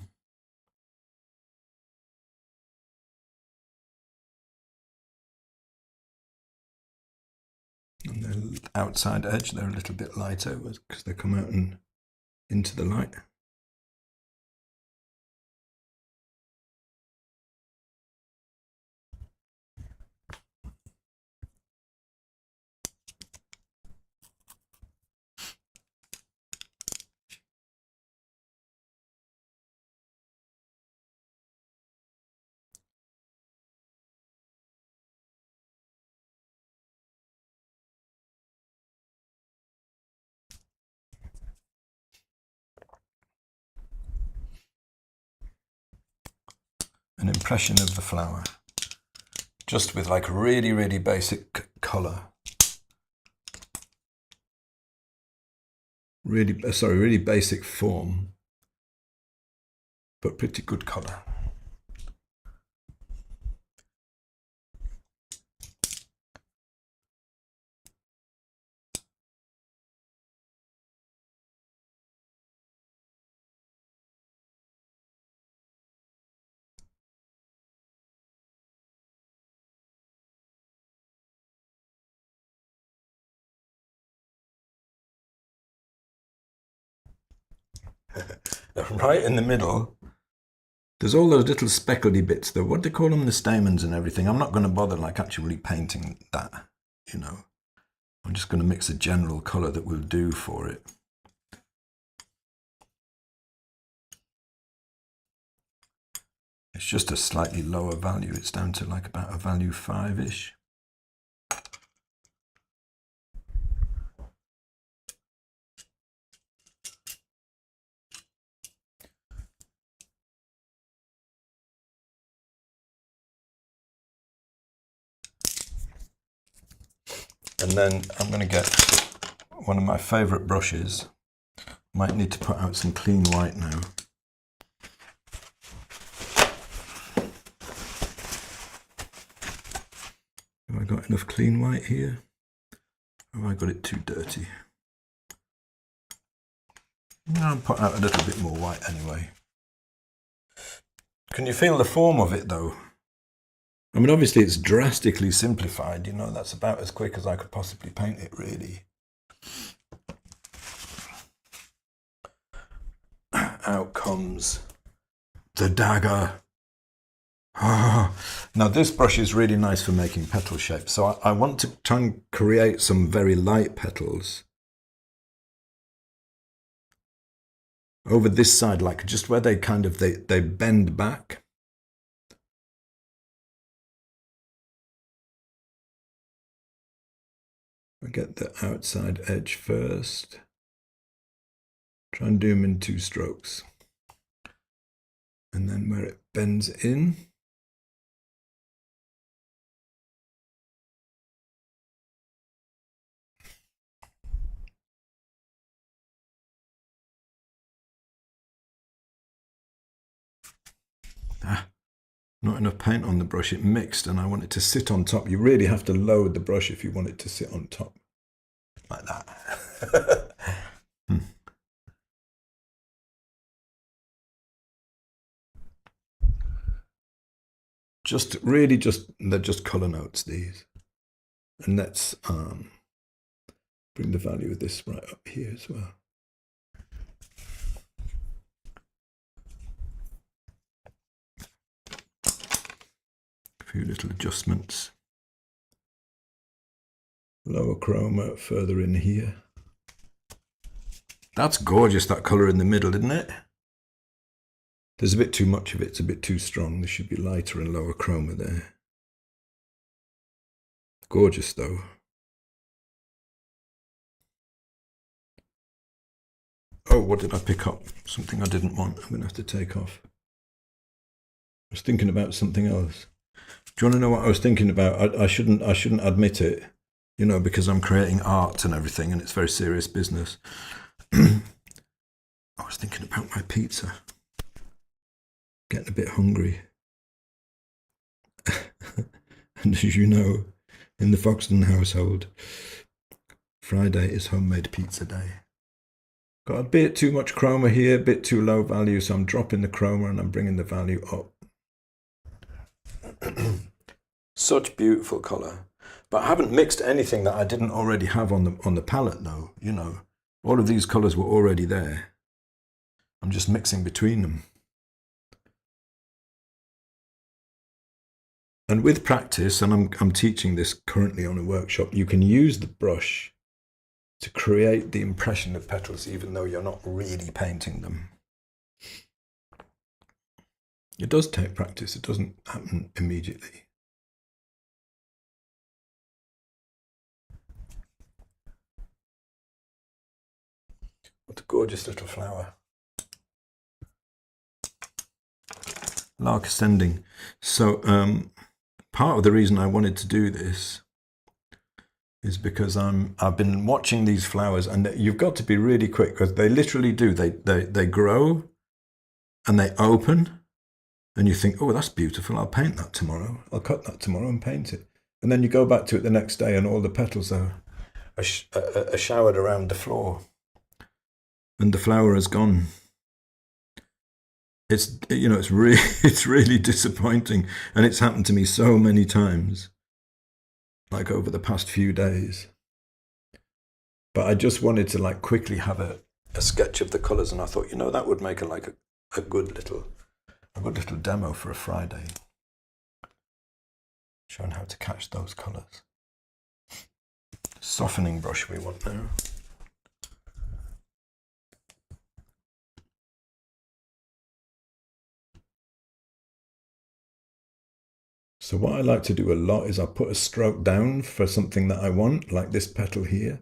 And the outside edge, they're a little bit lighter because they come out and into the light. An impression of the flower, just with like really, really basic color. Really basic form, but pretty good color. Right in the middle, There's all those little speckledy bits though. What do they call them? The stamens and everything. I'm not going to bother like actually painting that, you know. I'm just going to mix a general colour that will do for it. It's just a slightly lower value. It's down to like about a value 5-ish. And then I'm going to get one of my favourite brushes. Might need to put out some clean white now. Have I got enough clean white here? Or have I got it too dirty? I'll put out a little bit more white anyway. Can you feel the form of it though? I mean, obviously it's drastically simplified, you know, that's about as quick as I could possibly paint it, really. Out comes the dagger. Now this brush is really nice for making petal shapes, so I want to try and create some very light petals over this side, like just where they kind of, they bend back. I get the outside edge first. Try and do them in 2 strokes. And then where it bends in. Not enough paint on the brush, it mixed and I want it to sit on top. You really have to load the brush if you want it to sit on top. Like that. Just really they're just colour notes, these. And let's bring the value of this right up here as well. A few little adjustments. Lower chroma further in here. That's gorgeous, that colour in the middle, isn't it? There's a bit too much of it, it's a bit too strong. There should be lighter and lower chroma there. Gorgeous though. Oh, what did I pick up? Something I didn't want. I'm going to have to take off. I was thinking about something else. Do you want to know what I was thinking about? I shouldn't admit it, you know, because I'm creating art and everything and it's very serious business. I was thinking about my pizza. Getting a bit hungry. And as you know, in the Foxton household, Friday is homemade pizza day. Got a bit too much chroma here, a bit too low value, so I'm dropping the chroma and I'm bringing the value up. Such beautiful colour. But I haven't mixed anything that I didn't already have on the palette though, you know. All of these colours were already there. I'm just mixing between them. And with practice, and I'm teaching this currently on a workshop, you can use the brush to create the impression of petals even though you're not really painting them. It does take practice, it doesn't happen immediately. What a gorgeous little flower. Lark ascending. So part of the reason I wanted to do this is because I've been watching these flowers, and you've got to be really quick because they literally do. They grow and they open, and you think, oh, that's beautiful. I'll paint that tomorrow. I'll cut that tomorrow and paint it. And then you go back to it the next day, and all the petals are showered around the floor, and the flower is gone. It's, you know, it's really disappointing, and it's happened to me so many times, like over the past few days. But I just wanted to like quickly have a sketch of the colours, and I thought, you know, that would make a good little A good little demo for a Friday, showing how to catch those colours. Softening brush we want now. So what I like to do a lot is I put a stroke down for something that I want, like this petal here.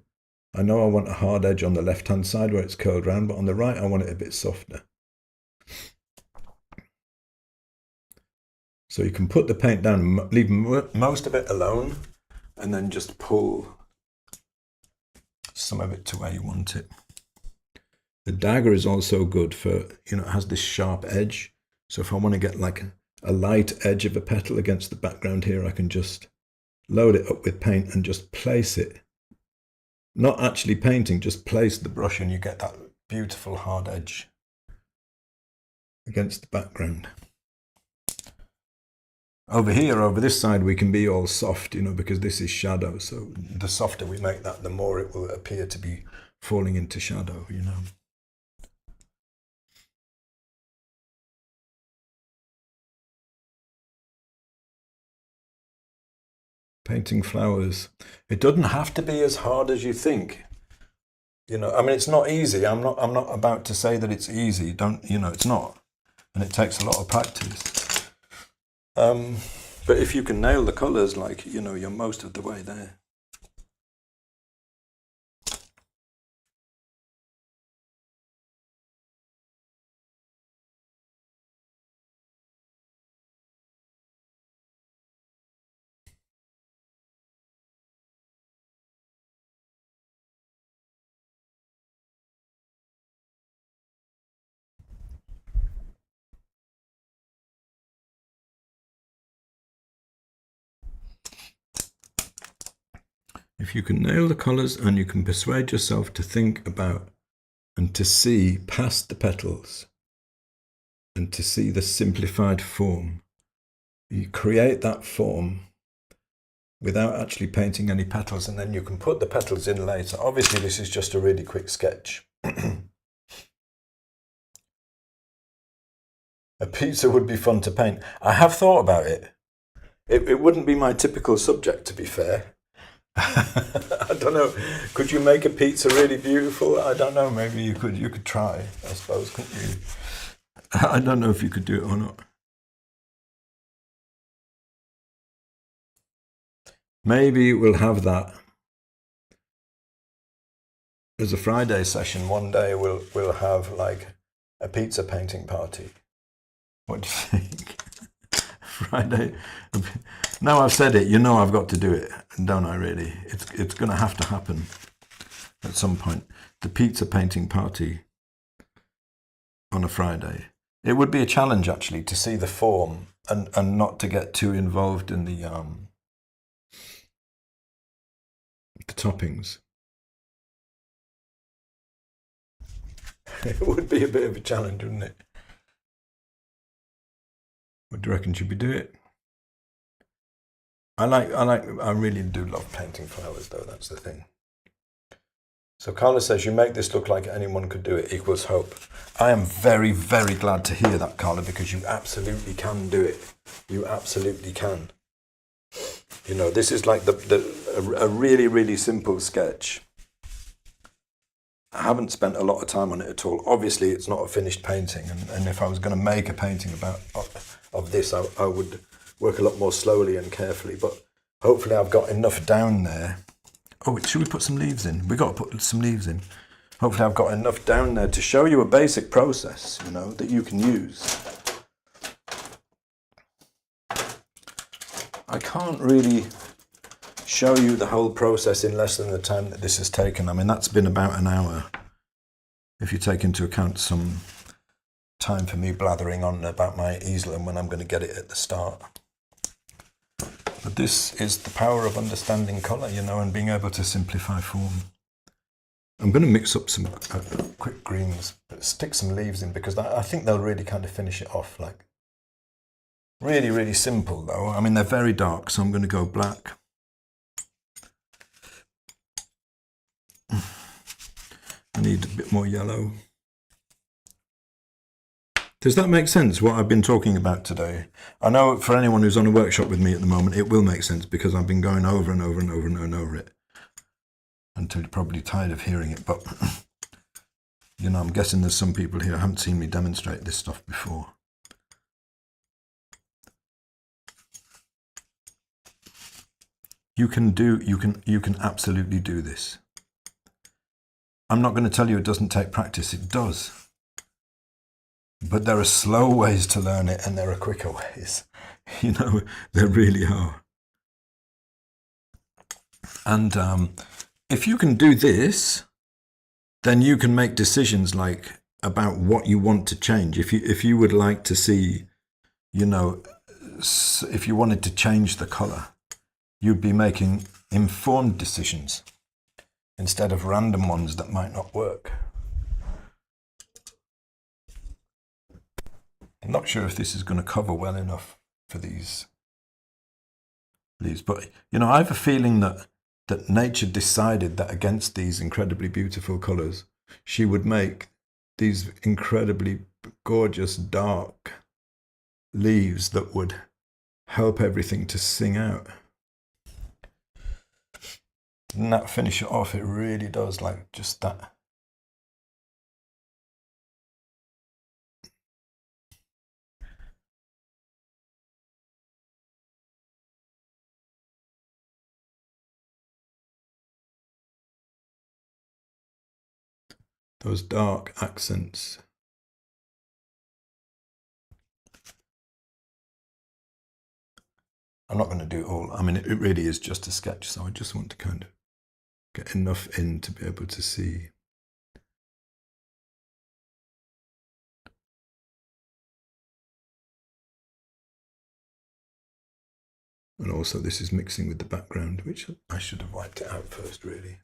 I know I want a hard edge on the left-hand side where it's curled round, but on the right I want it a bit softer. So you can put the paint down, leave most of it alone, and then just pull some of it to where you want it. The dagger is also good for, you know, it has this sharp edge. So if I want to get like a light edge of a petal against the background here, I can just load it up with paint and just place it. Not actually painting, just place the brush and you get that beautiful hard edge against the background. Over here, over this side, we can be all soft, you know, because this is shadow. So the softer we make that, the more it will appear to be falling into shadow, you know. Painting flowers. It doesn't have to be as hard as you think. You know, I mean, it's not easy. I'm not about to say that it's easy. You know, it's not. And it takes a lot of practice. But if you can nail the colours, like, you know, you're most of the way there. If you can nail the colours and you can persuade yourself to think about and to see past the petals and to see the simplified form, you create that form without actually painting any petals, and then you can put the petals in later. Obviously, this is just a really quick sketch. A pizza would be fun to paint. I have thought about it. It wouldn't be my typical subject, to be fair. I don't know. Could you make a pizza really beautiful? I don't know. Maybe you could. You could try, I suppose, couldn't you? I don't know if you could do it or not. Maybe we'll have that as a Friday session. One day we'll have like a pizza painting party. What do you think? Friday. Now I've said it, you know I've got to do it, don't I really? It's going to have to happen at some point. The pizza painting party on a Friday. It would be a challenge actually to see the form and not to get too involved in the toppings. It would be a bit of a challenge, wouldn't it? What do you reckon? Should we do it? I really do love painting flowers though, that's the thing. So Carla says, you make this look like anyone could do it, equals hope. I am very, very glad to hear that, Carla, because you absolutely can do it. You absolutely can. You know, this is like a really, really simple sketch. I haven't spent a lot of time on it at all. Obviously, it's not a finished painting, and if I was going to make a painting of this, I would work a lot more slowly and carefully, but hopefully I've got enough down there. Oh, should we put some leaves in? We've got to put some leaves in. Hopefully I've got enough down there to show you a basic process, you know, that you can use. I can't really show you the whole process in less than the time that this has taken. I mean, that's been about an hour, if you take into account some time for me blathering on about my easel and when I'm going to get it at the start. But this is the power of understanding colour, you know, and being able to simplify form. I'm going to mix up some quick greens, but stick some leaves in because I think they'll really kind of finish it off. Like really, really simple though. I mean, they're very dark, so I'm going to go black. I need a bit more yellow. Does that make sense, what I've been talking about today? I know for anyone who's on a workshop with me at the moment, it will make sense because I've been going over and over and over and over it until you're probably tired of hearing it. But, you know, I'm guessing there's some people here who haven't seen me demonstrate this stuff before. You can absolutely do this. I'm not going to tell you it doesn't take practice, it does. But there are slow ways to learn it and there are quicker ways. You know, there really are. And if you can do this, then you can make decisions like about what you want to change. If you would like to see, you know, if you wanted to change the color, you'd be making informed decisions instead of random ones that might not work. I'm not sure if this is going to cover well enough for these leaves, but you know, I have a feeling that nature decided that against these incredibly beautiful colors, she would make these incredibly gorgeous dark leaves that would help everything to sing out. Doesn't that finish it off? It really does, like just that. Those dark accents. I'm not going to do all, I mean, it really is just a sketch, so I just want to kind of get enough in to be able to see. And also this is mixing with the background, which I should have wiped it out first, really.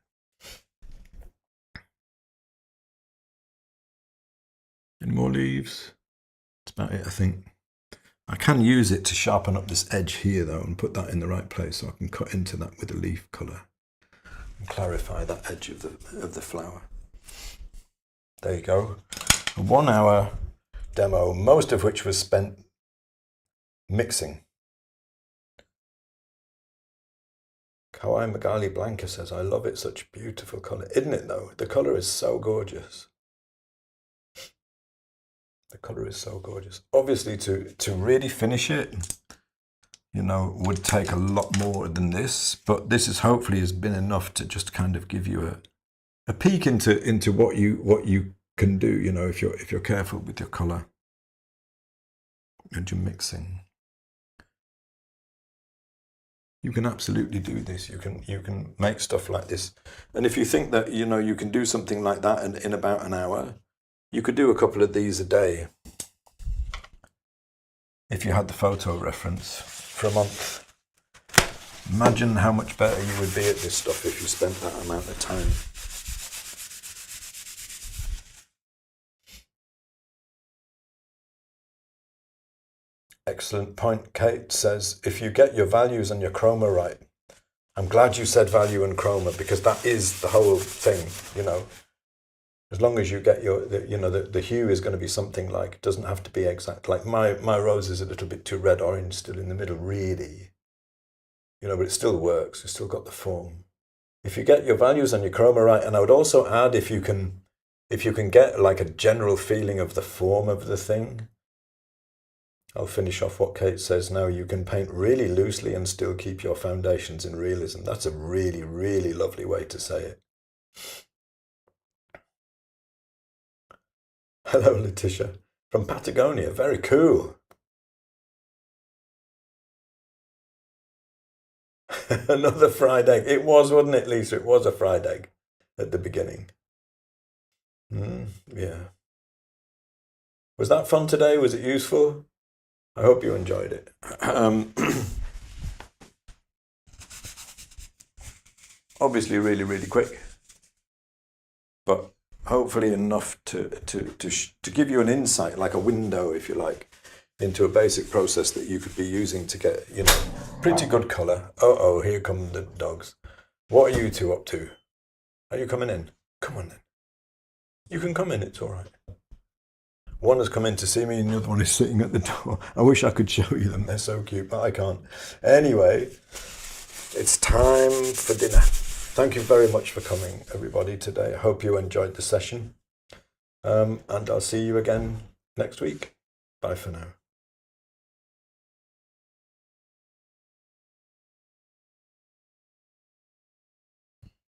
Any more leaves? That's about it, I think. I can use it to sharpen up this edge here, though, and put that in the right place so I can cut into that with a leaf colour and clarify that edge of the flower. There you go. A 1 hour demo, most of which was spent mixing. Kawai Magali Blanca says, I love it, such beautiful colour. Isn't it, though? The colour is so gorgeous. The colour is so gorgeous. Obviously, to really finish it, you know, would take a lot more than this, but this is hopefully has been enough to just kind of give you a peek into what you can do, you know, if you're careful with your colour and your mixing. You can absolutely do this. You can make stuff like this. And if you think that, you know, you can do something like that in about an hour, you could do a couple of these a day if you had the photo reference for a month. Imagine how much better you would be at this stuff if you spent that amount of time. Excellent point. Kate says, if you get your values and your chroma right, I'm glad you said value and chroma, because that is the whole thing, you know. As long as you get the hue is going to be something like, it doesn't have to be exact. Like my rose is a little bit too red-orange still in the middle, really. You know, but it still works. It's still got the form. If you get your values and your chroma right, and I would also add, if you can get like a general feeling of the form of the thing. I'll finish off what Kate says now. You can paint really loosely and still keep your foundations in realism. That's a really, really lovely way to say it. Hello, Letitia. From Patagonia. Very cool. Another fried egg. It was, wasn't it, Lisa? It was a fried egg at the beginning. Yeah. Was that fun today? Was it useful? I hope you enjoyed it. Obviously really, really quick, but hopefully enough to give you an insight, like a window, if you like, into a basic process that you could be using to get, you know, pretty good colour. Oh, here come the dogs. What are you two up to? Are you coming in? Come on then. You can come in, it's all right. One has come in to see me and the other one is sitting at the door. I wish I could show you them. They're so cute, but I can't. Anyway, it's time for dinner. Thank you very much for coming, everybody, today. I hope you enjoyed the session. And I'll see you again next week. Bye for now.